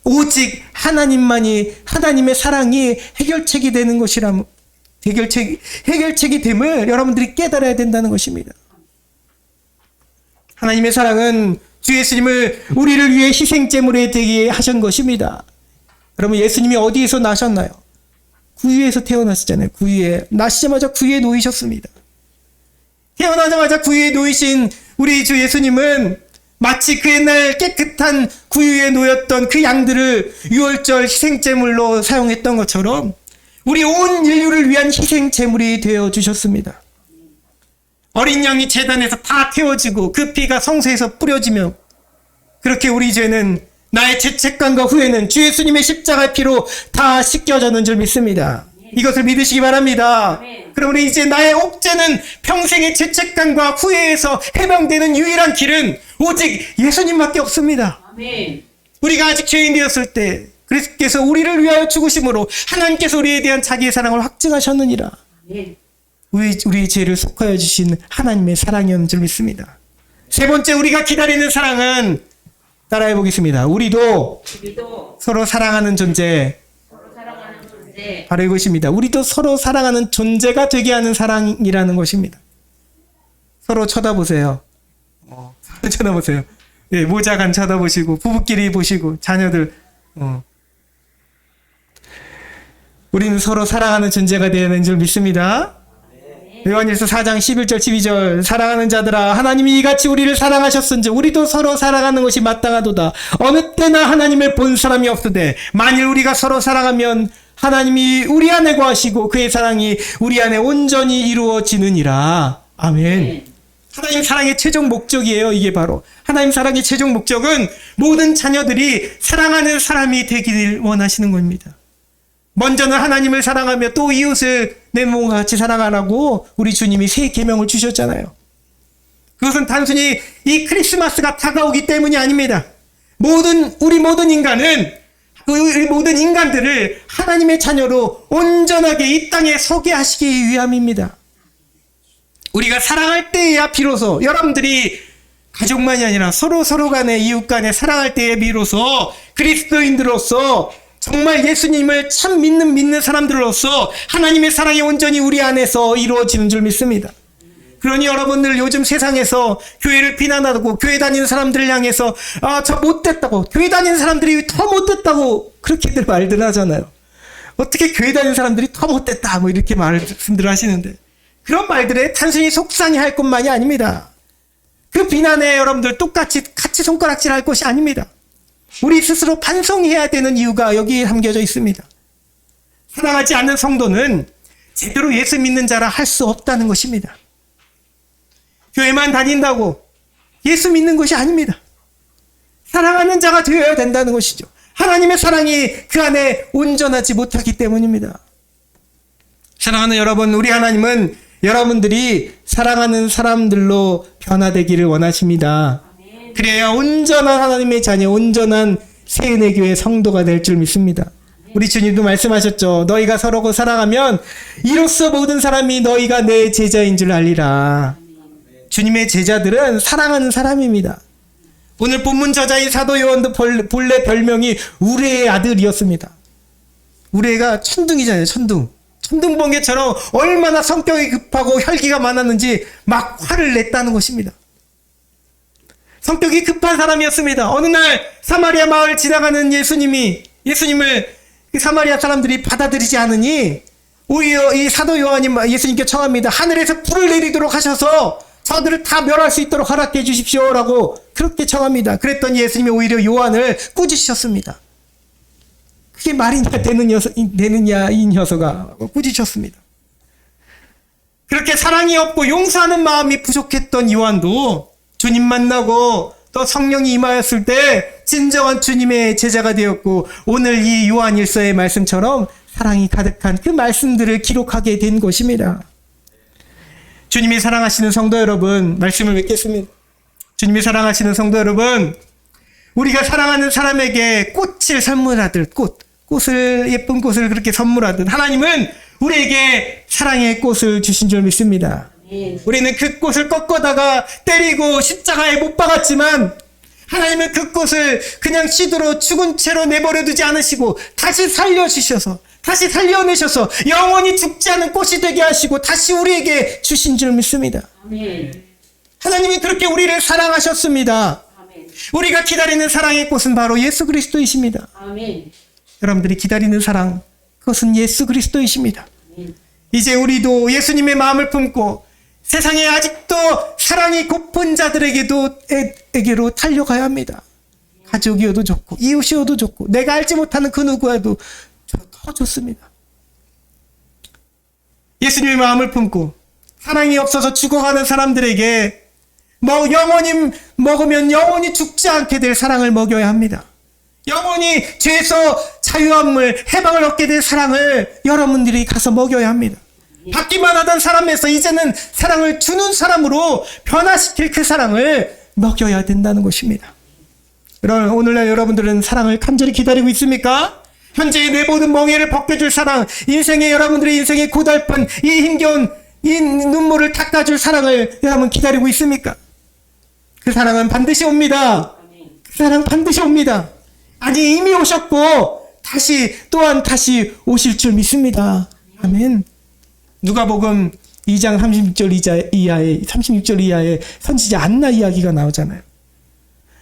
오직 하나님만이, 하나님의 사랑이 해결책이 되는 것이라면, 해결책이 됨을 여러분들이 깨달아야 된다는 것입니다. 하나님의 사랑은 주 예수님을 우리를 위해 희생제물에 되게 하신 것입니다. 여러분, 예수님이 어디에서 나셨나요? 구유에서 태어나시잖아요. 구유에. 나시자마자 구유에 놓이셨습니다. 태어나자마자 구유에 놓이신 우리 주 예수님은 마치 그 옛날 깨끗한 구유에 놓였던 그 양들을 유월절 희생제물로 사용했던 것처럼 우리 온 인류를 위한 희생제물이 되어 주셨습니다. 어린 양이 제단에서 다 태워지고 그 피가 성소에서 뿌려지며 그렇게 우리 죄는, 나의 죄책감과 후회는 주 예수님의 십자가의 피로 다 씻겨졌는 줄 믿습니다. 이것을 믿으시기 바랍니다. 그러므로 이제 나의 옥죄는 평생의 죄책감과 후회에서 해방되는 유일한 길은 오직 예수님밖에 없습니다. 아멘. 우리가 아직 죄인 되었을 때 그리스도께서 우리를 위하여 죽으심으로 하나님께서 우리에 대한 자기의 사랑을 확증하셨느니라. 아멘. 우리의 죄를 속하여 주신 하나님의 사랑이었는 줄 믿습니다. 세 번째, 우리가 기다리는 사랑은, 따라해 보겠습니다. 우리도 서로 사랑하는 존재, 서로 사랑하는 존재. 바로 이것입니다. 우리도 서로 사랑하는 존재가 되게 하는 사랑이라는 것입니다. 서로 쳐다보세요. 서로 쳐다보세요. 네, 모자간 쳐다보시고, 부부끼리 보시고, 자녀들. 우리는 서로 사랑하는 존재가 되는 줄 믿습니다. 요한일서 4장 11절 12절 사랑하는 자들아, 하나님이 이같이 우리를 사랑하셨은즉 우리도 서로 사랑하는 것이 마땅하도다. 어느 때나 하나님을 본 사람이 없으되 만일 우리가 서로 사랑하면 하나님이 우리 안에 거하시고 그의 사랑이 우리 안에 온전히 이루어지느니라. 아멘. 하나님 사랑의 최종 목적이에요. 이게 바로 하나님 사랑의 최종 목적은 모든 자녀들이 사랑하는 사람이 되기를 원하시는 겁니다. 먼저는 하나님을 사랑하며 또 이웃을 내 몸과 같이 사랑하라고 우리 주님이 새 계명을 주셨잖아요. 그것은 단순히 이 크리스마스가 다가오기 때문이 아닙니다. 우리 모든 인간들을 하나님의 자녀로 온전하게 이 땅에 서게 하시기 위함입니다. 우리가 사랑할 때에야 비로소, 여러분들이 가족만이 아니라 서로 간에, 이웃 간에 사랑할 때에 비로소 그리스도인들로서 정말 예수님을 참 믿는 사람들로서 하나님의 사랑이 온전히 우리 안에서 이루어지는 줄 믿습니다. 그러니 여러분들 요즘 세상에서 교회를 비난하고 교회 다니는 사람들을 향해서 저 못됐다고, 교회 다니는 사람들이 더 못됐다고 그렇게들 말들 하잖아요. 어떻게 교회 다니는 사람들이 더 못됐다 뭐 이렇게 말씀들 하시는데, 그런 말들에 단순히 속상해할 것만이 아닙니다. 그 비난에 여러분들 똑같이 같이 손가락질 할 것이 아닙니다. 우리 스스로 반성해야 되는 이유가 여기에 담겨져 있습니다. 사랑하지 않는 성도는 제대로 예수 믿는 자라 할 수 없다는 것입니다. 교회만 다닌다고 예수 믿는 것이 아닙니다. 사랑하는 자가 되어야 된다는 것이죠. 하나님의 사랑이 그 안에 온전하지 못하기 때문입니다. 사랑하는 여러분, 우리 하나님은 여러분들이 사랑하는 사람들로 변화되기를 원하십니다. 그래야 온전한 하나님의 자녀, 온전한 세은의 교회 성도가 될 줄 믿습니다. 우리 주님도 말씀하셨죠. 너희가 서로 사랑하면 이로써 모든 사람이 너희가 내 제자인 줄 알리라. 주님의 제자들은 사랑하는 사람입니다. 오늘 본문 저자인 사도 요한도 본래 별명이 우레의 아들이었습니다. 우레가 천둥이잖아요. 천둥번개처럼 얼마나 성격이 급하고 혈기가 많았는지 막 화를 냈다는 것입니다. 성격이 급한 사람이었습니다. 어느 날 사마리아 마을 지나가는 예수님을 사마리아 사람들이 받아들이지 않으니 오히려 이 사도 요한이 예수님께 청합니다. 하늘에서 불을 내리도록 하셔서 저들을 다 멸할 수 있도록 허락해 주십시오라고 그렇게 청합니다. 그랬더니 예수님이 오히려 요한을 꾸짖으셨습니다. 그게 말이 되느냐 이 녀석아, 꾸짖으셨습니다. 그렇게 사랑이 없고 용서하는 마음이 부족했던 요한도 주님 만나고 또 성령이 임하였을 때 진정한 주님의 제자가 되었고, 오늘 이 요한일서의 말씀처럼 사랑이 가득한 그 말씀들을 기록하게 된 것입니다. 주님이 사랑하시는 성도 여러분, 말씀을 맺겠습니다. 주님이 사랑하시는 성도 여러분, 우리가 사랑하는 사람에게 꽃을 선물하듯, 예쁜 꽃을 그렇게 선물하듯 하나님은 우리에게 사랑의 꽃을 주신 줄 믿습니다. 우리는 그 꽃을 꺾어다가 때리고 십자가에 못 박았지만 하나님은 그것을 그냥 시드로 죽은 채로 내버려 두지 않으시고 다시 살려주셔서 다시 살려내셔서 영원히 죽지 않은 꽃이 되게 하시고 다시 우리에게 주신 줄 믿습니다. 아멘. 하나님이 그렇게 우리를 사랑하셨습니다. 아멘. 우리가 기다리는 사랑의 꽃은 바로 예수 그리스도이십니다. 아멘. 여러분들이 기다리는 사랑, 그것은 예수 그리스도이십니다. 아멘. 이제 우리도 예수님의 마음을 품고 세상에 아직도 사랑이 고픈 자들에게로 달려가야 합니다. 가족이어도 좋고 이웃이어도 좋고 내가 알지 못하는 그 누구와도 더 좋습니다. 예수님의 마음을 품고 사랑이 없어서 죽어가는 사람들에게 영원히 먹으면 영원히 죽지 않게 될 사랑을 먹여야 합니다. 영원히 죄에서 자유함을 해방을 얻게 될 사랑을 여러분들이 가서 먹여야 합니다. 받기만 하던 사람에서 이제는 사랑을 주는 사람으로 변화시킬 그 사랑을 먹여야 된다는 것입니다. 오늘날 여러분들은 사랑을 간절히 기다리고 있습니까? 현재의 내 모든 멍에를 벗겨줄 사랑, 여러분들의 인생의 고달픈 이 힘겨운 이 눈물을 닦아줄 사랑을 여러분 기다리고 있습니까? 그 사랑은 반드시 옵니다. 그 사랑 반드시 옵니다. 아니 이미 오셨고 또한 다시 오실 줄 믿습니다. 아멘. 누가복음 2장 36절 이하에 선지자 안나 이야기가 나오잖아요.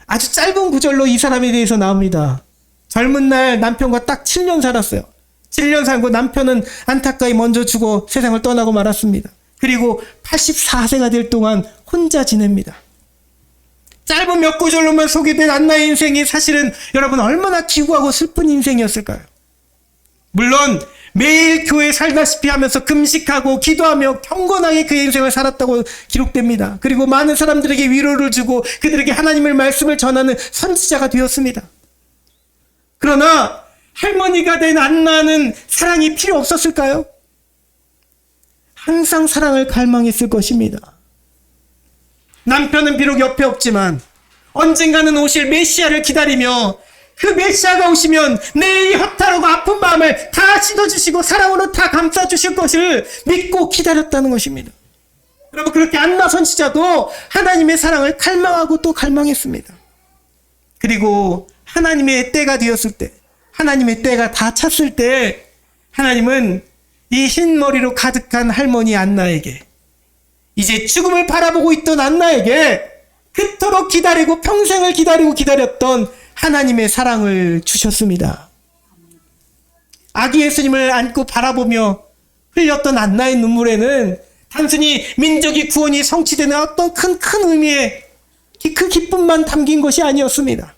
아주 짧은 구절로 이 사람에 대해서 나옵니다. 젊은 날 남편과 딱 7년 살았어요. 7년 살고 남편은 안타까이 먼저 죽어 세상을 떠나고 말았습니다. 그리고 84세가 될 동안 혼자 지냅니다. 짧은 몇 구절로만 소개된 안나의 인생이 사실은 여러분 얼마나 기구하고 슬픈 인생이었을까요? 물론 매일 교회에 살다시피 하면서 금식하고 기도하며 경건하게 그의 인생을 살았다고 기록됩니다. 그리고 많은 사람들에게 위로를 주고 그들에게 하나님의 말씀을 전하는 선지자가 되었습니다. 그러나 할머니가 된 안나는 사랑이 필요 없었을까요? 항상 사랑을 갈망했을 것입니다. 남편은 비록 옆에 없지만 언젠가는 오실 메시아를 기다리며 그 메시아가 오시면 내 이 허탈하고 아픈 마음을 다 씻어주시고 사랑으로 다 감싸주실 것을 믿고 기다렸다는 것입니다. 여러분 그렇게 안나 선지자도 하나님의 사랑을 갈망하고 또 갈망했습니다. 그리고 하나님의 때가 되었을 때, 하나님의 때가 다 찼을 때 하나님은 이 흰머리로 가득한 할머니 안나에게, 이제 죽음을 바라보고 있던 안나에게 그토록 기다리고 평생을 기다렸던 하나님의 사랑을 주셨습니다. 아기 예수님을 안고 바라보며 흘렸던 안나의 눈물에는 단순히 민족의 구원이 성취되는 어떤 큰 의미의 그 기쁨만 담긴 것이 아니었습니다.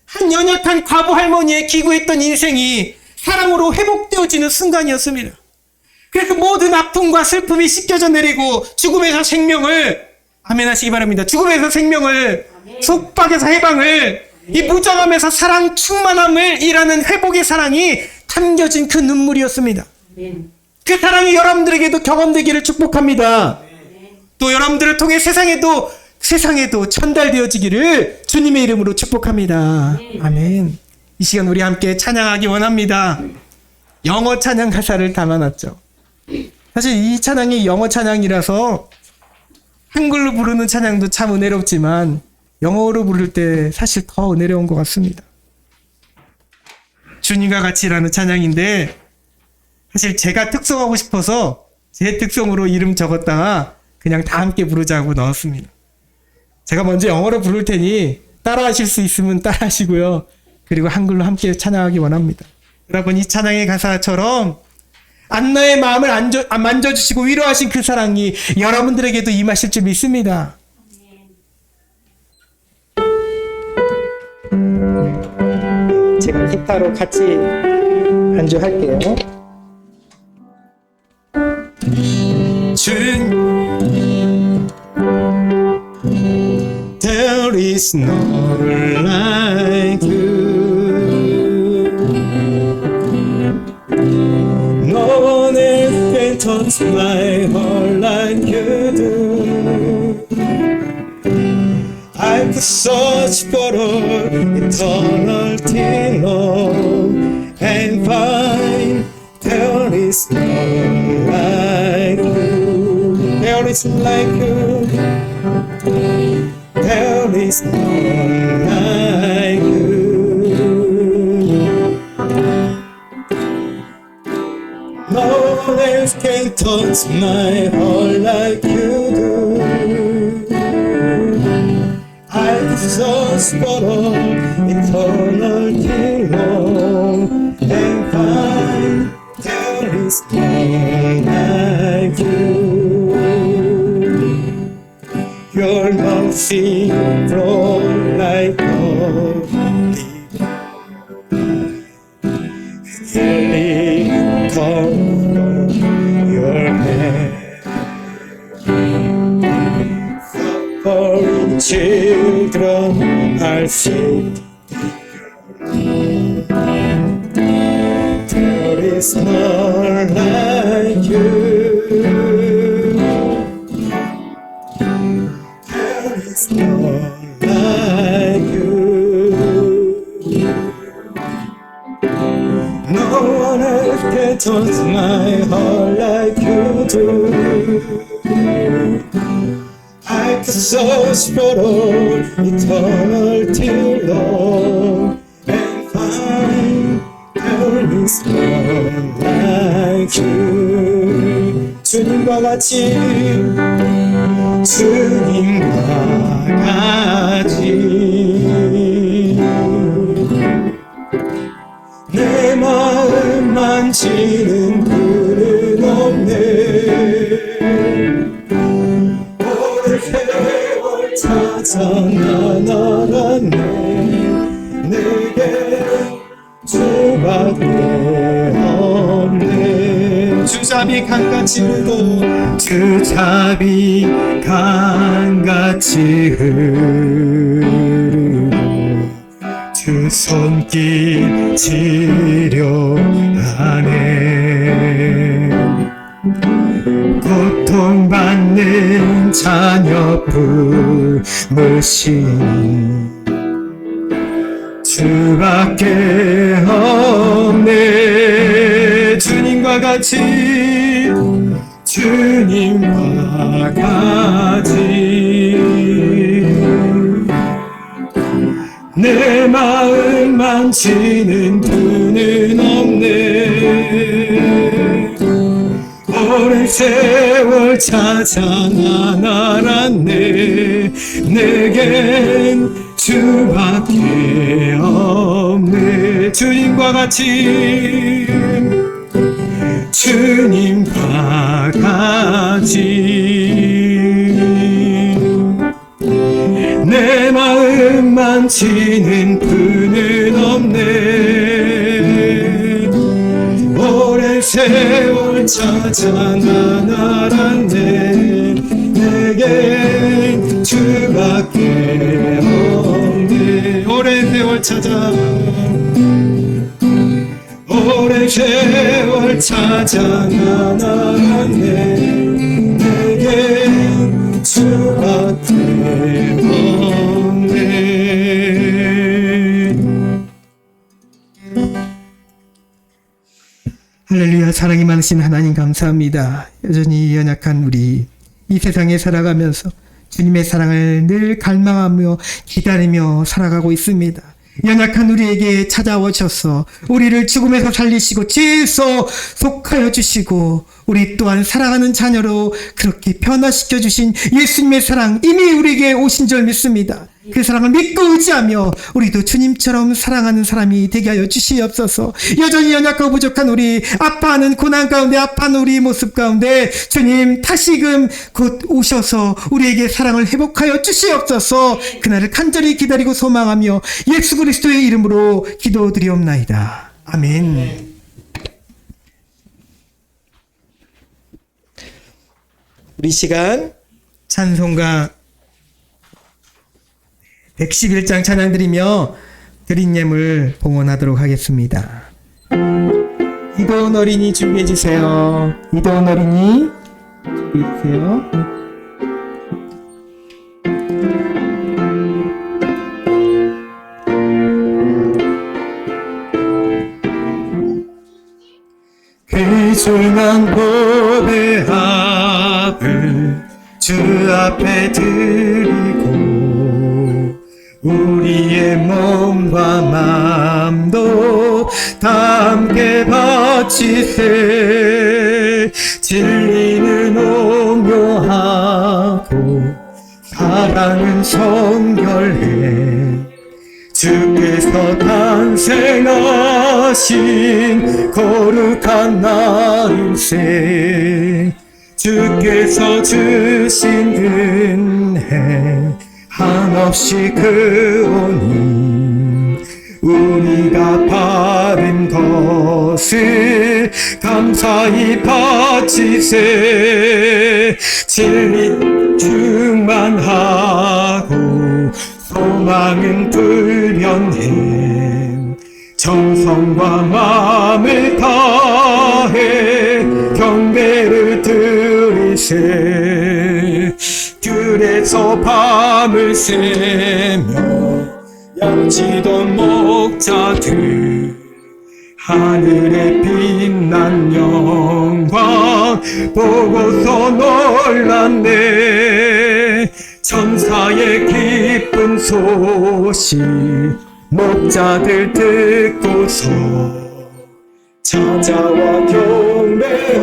한 연약한 과부 할머니의 기구했던 인생이 사랑으로 회복되어지는 순간이었습니다. 그래서 모든 아픔과 슬픔이 씻겨져 내리고 죽음에서 생명을, 아멘 하시기 바랍니다. 죽음에서 생명을, 속박에서 해방을, 이 무정함에서 사랑 충만함을 일하는 회복의 사랑이 담겨진 그 눈물이었습니다. 그 사랑이 여러분들에게도 경험되기를 축복합니다. 또 여러분들을 통해 세상에도 전달되어지기를 주님의 이름으로 축복합니다. 아멘. 이 시간 우리 함께 찬양하기 원합니다. 영어 찬양 가사를 담아놨죠. 사실 이 찬양이 영어 찬양이라서 한글로 부르는 찬양도 참 은혜롭지만 영어로 부를 때 사실 더 은혜로운 것 같습니다. 주님과 같이라는 찬양인데 사실 제가 특송하고 싶어서 제 특송으로 이름 적었다가 그냥 다 함께 부르자고 넣었습니다. 제가 먼저 영어로 부를 테니 따라하실 수 있으면 따라하시고요. 그리고 한글로 함께 찬양하기 원합니다. 여러분 이 찬양의 가사처럼 안나의 마음을 만져주시고 위로하신 그 사랑이 여러분들에게도 임하실 줄 믿습니다. 제가 기타로 같이 연주할게요. There is no like you. No one else can touch my heart like you do. I could search for all eternity long and find there is no like you. There is like you. There is no can touch my heart like you do. I could search for all eternity long and find there is none like you. Your mercy flow like a healing come from your hand. Suffering children are saved. There is none like you. There is none like you. No one else can touch my heart like you do. I could search for all eternity long and find there is none like you. 주님과 같이 주님과 같이 내 마음 만지는 그는 없네. 오랜 세월 찾아 난 알았네. 내게 주밖에 없네. 주잡이 강같이 흐르고 주잡이 강같이 흐르고 주 손길 치료하네. 고통받는 자녀 품으시니 주밖에 없네. 주님과 같이 주님과 같이 내 마음 만지는 분은 없네. 오랜 세월 찾아 난 알았네. 내겐 주밖에 없네. 주님과 같이 주님과 같이 내 마음 만지는 분은 없네. 오랜 세월 찾아 난 알았네. 내겐 주밖에 없네. 오랜 세월 찾아 오랜 세월 찾아 난 알았네. 내겐 주밖에 없네. 할렐루야. 사랑이 많으신 하나님 감사합니다. 여전히 연약한 우리 이 세상에 살아가면서 주님의 사랑을 늘 갈망하며 기다리며 살아가고 있습니다. 연약한 우리에게 찾아오셔서 우리를 죽음에서 살리시고 죄에서 속하여 주시고 우리 또한 사랑하는 자녀로 그렇게 변화시켜 주신 예수님의 사랑 이미 우리에게 오신 줄 믿습니다. 그 사랑을 믿고 의지하며 우리도 주님처럼 사랑하는 사람이 되게 하여 주시옵소서. 여전히 연약하고 부족한 우리, 아파하는 고난 가운데 아파하는 우리 모습 가운데 주님 다시금 곧 오셔서 우리에게 사랑을 회복하여 주시옵소서. 그날을 간절히 기다리고 소망하며 예수 그리스도의 이름으로 기도드리옵나이다. 아멘. 우리 시간 찬송가 111장 찬양 드리며 드린 예물 봉헌하도록 하겠습니다. 이도훈 어린이 준비해 주세요. 이도훈 어린이 준비해 주세요. 귀중한 고배합을 주 앞에 드리고 우리의 몸과 마음도 다 함께 바치세. 진리는 오묘하고 사랑은 성결해. 주께서 탄생하신 거룩한 날일세. 주께서 주신 은혜 한없이 크오니 우리가 받은 것을 감사히 바치세. 진리 충만하고 소망은 불변해. 정성과 마음을 다해 경배를 드리세. 들에서 밤을 새며 양치던 목자들 하늘에 빛난 영광 보고서 놀랐네. 천사의 기쁜 소식 목자들 듣고서 찾아와 경배하며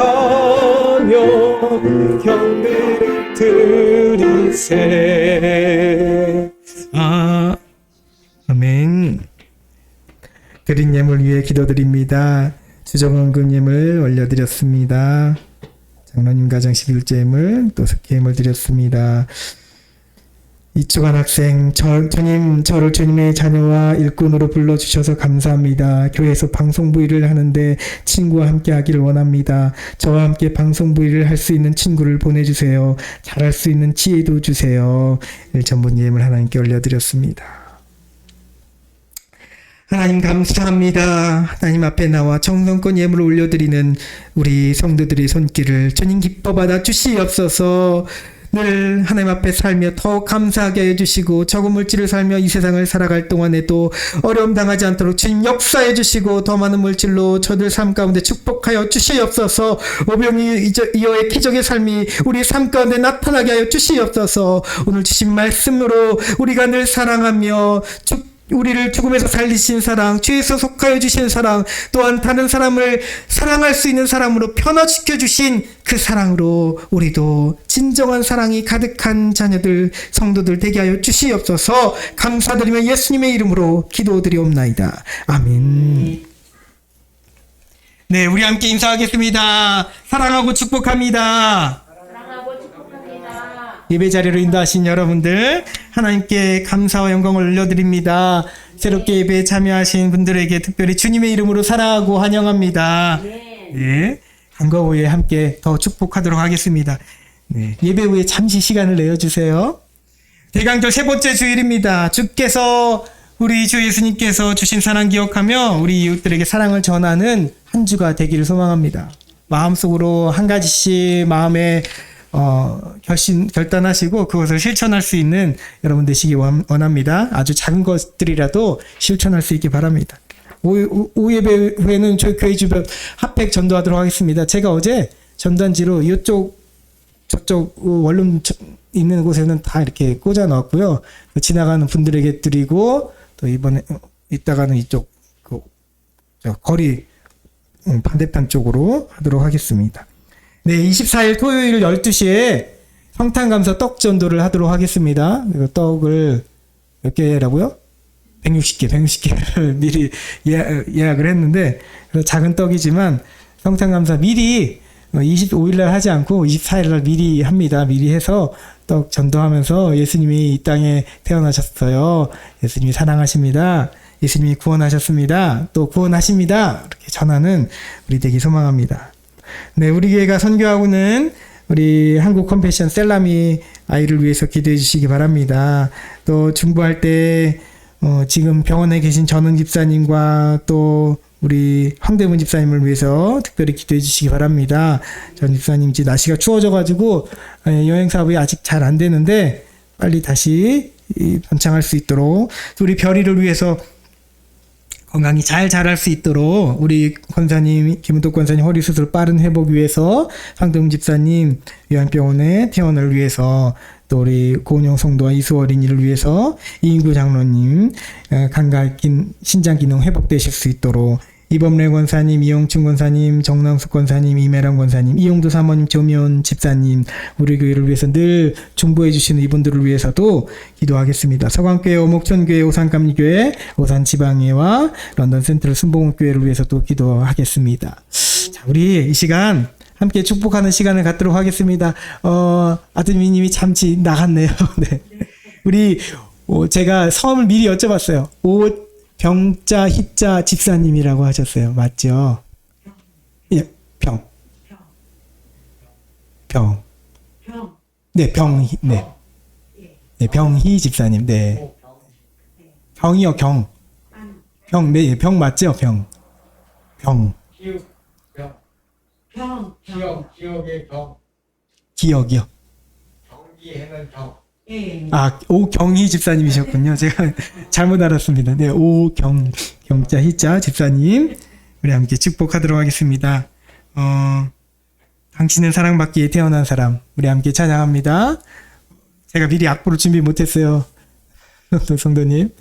경배를 드리세. 아멘. 드린 예물 위해 기도드립니다. 주정원금 예물 올려드렸습니다. 장로님 가정 11조 예물 또 석회 예물 드렸습니다. 이초관 학생, 주님, 저를 주님의 자녀와 일꾼으로 불러주셔서 감사합니다. 교회에서 방송부 일을 하는데 친구와 함께 하기를 원합니다. 저와 함께 방송부 일을 할 수 있는 친구를 보내주세요. 잘할 수 있는 지혜도 주세요. 전분 예물 하나님께 올려드렸습니다. 하나님 감사합니다. 하나님 앞에 나와 정성껏 예물을 올려드리는 우리 성도들의 손길을 주님 기뻐 받아 주시옵소서. 늘 하나님 앞에 살며 더 감사하게 해주시고 적은 물질을 살며 이 세상을 살아갈 동안에도 어려움 당하지 않도록 주님 역사해 주시고 더 많은 물질로 저들 삶 가운데 축복하여 주시옵소서. 오병이 이어의 기적의 삶이 우리 삶 가운데 나타나게 하여 주시옵소서. 오늘 주신 말씀으로 우리가 늘 사랑하며 우리를 죽음에서 살리신 사랑, 죄에서 속하여 주신 사랑, 또한 다른 사람을 사랑할 수 있는 사람으로 변화시켜 주신 그 사랑으로 우리도 진정한 사랑이 가득한 자녀들, 성도들 되게 하여 주시옵소서. 감사드리며 예수님의 이름으로 기도드리옵나이다. 아멘. 네, 우리 함께 인사하겠습니다. 사랑하고 축복합니다. 예배 자리로 인도하신 여러분들 하나님께 감사와 영광을 올려드립니다. 새롭게 예배에 참여하신 분들에게 특별히 주님의 이름으로 사랑하고 환영합니다. 네, 한거 후에 함께 더 축복하도록 하겠습니다. 네, 예배 후에 잠시 시간을 내어주세요. 대강절 세 번째 주일입니다. 주께서 우리 주 예수님께서 주신 사랑 기억하며 우리 이웃들에게 사랑을 전하는 한 주가 되기를 소망합니다. 마음속으로 한 가지씩 마음에 결단하시고 그것을 실천할 수 있는 여러분 되시기 원합니다. 아주 작은 것들이라도 실천할 수 있기 바랍니다. 오후 예배 후에는 저희 교회 주변 핫팩 전도하도록 하겠습니다. 제가 어제 전단지로 저쪽 원룸 있는 곳에는 다 이렇게 꽂아 넣었고요. 지나가는 분들에게 드리고 또 이따가는 이쪽 거리 반대편 쪽으로 하도록 하겠습니다. 네, 24일 토요일 12시에 성탄감사 떡 전도를 하도록 하겠습니다. 그리고 떡을 몇 개라고요? 160개를 미리 예약을 했는데, 작은 떡이지만 성탄감사 미리 25일날 하지 않고 24일날 미리 합니다. 미리 해서 떡 전도하면서 예수님이 이 땅에 태어나셨어요. 예수님이 사랑하십니다. 예수님이 구원하셨습니다. 또 구원하십니다. 이렇게 전하는 우리 되기 소망합니다. 네, 우리 교회가 선교하고는 우리 한국 컴패션 셀라미 아이를 위해서 기도해 주시기 바랍니다. 또 중보할 때 지금 병원에 계신 전은 집사님과 또 우리 황대문 집사님을 위해서 특별히 기도해 주시기 바랍니다. 전 집사님 이제 날씨가 추워져가지고 여행 사업이 아직 잘 안 되는데 빨리 다시 번창할 수 있도록, 우리 별이를 위해서 건강히 잘 자랄 수 있도록 우리 권사님, 김은덕 권사님 허리 수술 빠른 회복 위해서 황대문 집사님 요한병원의 퇴원을 위해서, 또 우리 고은영 성도와 이수 어린이를 위해서 이인구 장로님 감각 신장 기능 회복되실 수 있도록 이범래 권사님, 이영춘 권사님, 정남숙 권사님, 이매람 권사님, 이용도 사모님, 조면 집사님, 우리 교회를 위해서 늘 중보해 주시는 이분들을 위해서도 기도하겠습니다. 서강교회, 오목천교회, 오산감리교회, 오산지방회와 런던 센트럴 순복음교회를 위해서도 기도하겠습니다. 자, 우리 이 시간 함께 축복하는 시간을 갖도록 하겠습니다. 아드미님이 잠시 나갔네요. 네. 우리 제가 성함을 미리 여쭤봤어요. 병자 희자 집사님이라고 하셨어요. 맞죠? 예, 병. 네, 병희. 네. 네, 병희 집사님. 네. 병이요, 경. 병, 네, 병 맞죠? 병. 기억의 경. 기억이요. 경기해는 경. 아, 오경희 집사님이셨군요. 제가 잘못 알았습니다. 네, 경자 희자 집사님, 우리 함께 축복하도록 하겠습니다. 당신은 사랑받기에 태어난 사람, 우리 함께 찬양합니다. 제가 미리 악보를 준비 못했어요. 성도님,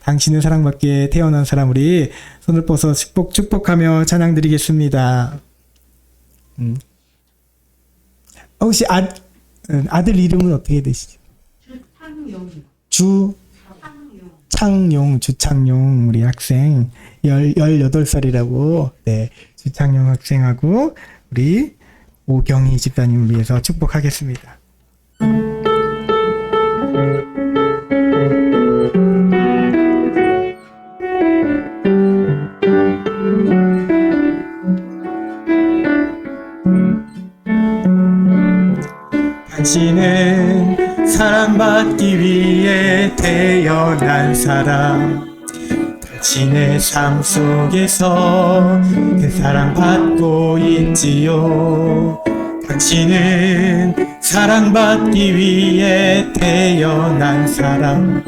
당신은 사랑받기에 태어난 사람, 우리 손을 뻗어 축복하며 찬양드리겠습니다. 혹시 아들 이름은 어떻게 되시죠? 주창용 우리 학생 18살이라고 네, 주창용 학생하고 우리 오경희 집사님을 위해서 축복하겠습니다. 당신은 사랑받기 위해 태어난 사람, 당신의 삶 속에서 그 사랑받고 있지요. 당신은 사랑받기 위해 태어난 사람,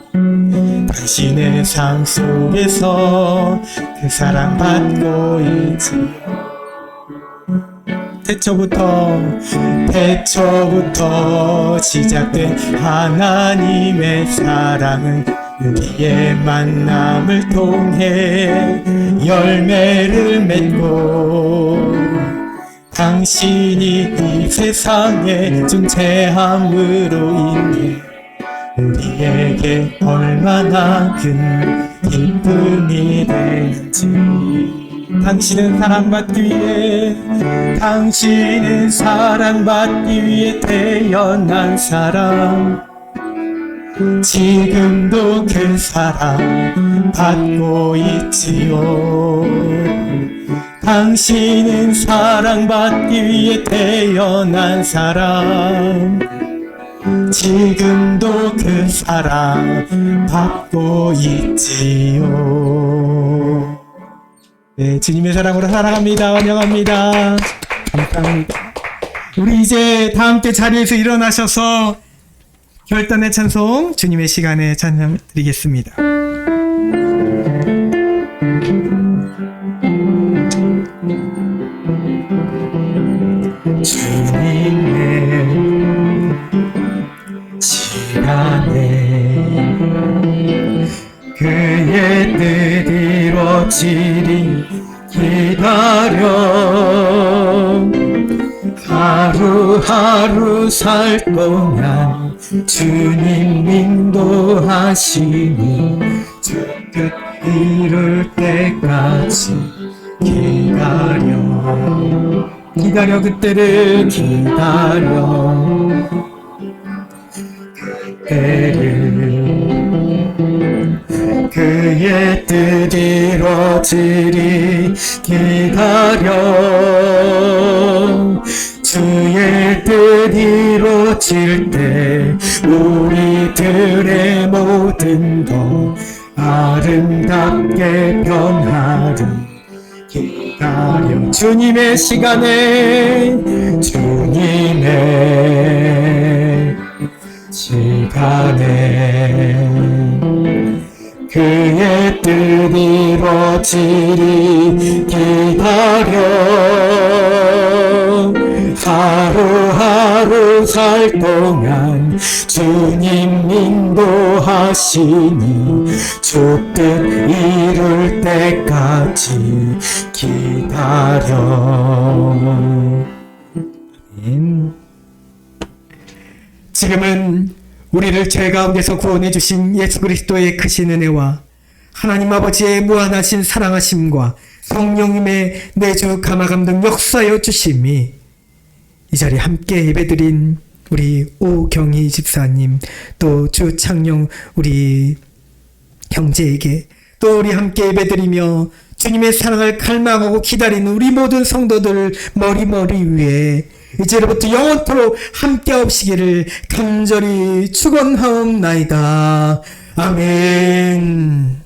당신의 삶 속에서 그 사랑받고 있지요. 태초부터 시작된 하나님의 사랑은 우리의 만남을 통해 열매를 맺고, 당신이 이 세상에 존재함으로 인해 우리에게 얼마나 큰 기쁨이 되는지. 당신은 사랑받기 위해 태어난 사람, 지금도 그 사랑 받고 있지요. 당신은 사랑받기 위해 태어난 사람, 지금도 그 사랑 받고 있지요. 네, 주님의 사랑으로 사랑합니다. 환영합니다. 감사합니다. 우리 이제 다 함께 자리에서 일어나셔서 결단의 찬송 주님의 시간에 찬양 드리겠습니다. 주님의 시간에 그의 뜻 이루어지리 기다려, 하루하루 살 동안 주님 인도하시니 주 끝 이룰 때까지 기다려 그때를 기다려 그의 뜻 이루어지리 기다려, 주의 뜻 이루어질 때 우리들의 모든 것 아름답게 변하리 기다려. 주님의 시간에 그의 뜻 이루어지리 기다려, 하루하루 살 동안 주님 인도하시니 주 끝 이룰 때까지 기다려. 아멘. 지금은 우리를 죄 가운데서 구원해 주신 예수 그리스도의 크신 은혜와 하나님 아버지의 무한하신 사랑하심과 성령님의 내주 감화감동 역사여 주심이 이 자리에 함께 예배드린 우리 오경희 집사님, 또 주창용 우리 형제에게, 또 우리 함께 예배드리며 주님의 사랑을 갈망하고 기다리는 우리 모든 성도들 머리 위에 이제로부터 영원토록 함께 하옵시기를 간절히 축원하옵나이다. 아멘.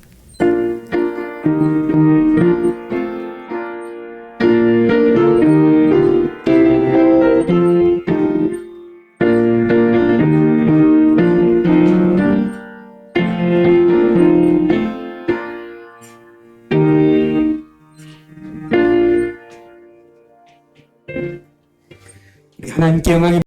하나님께 영광이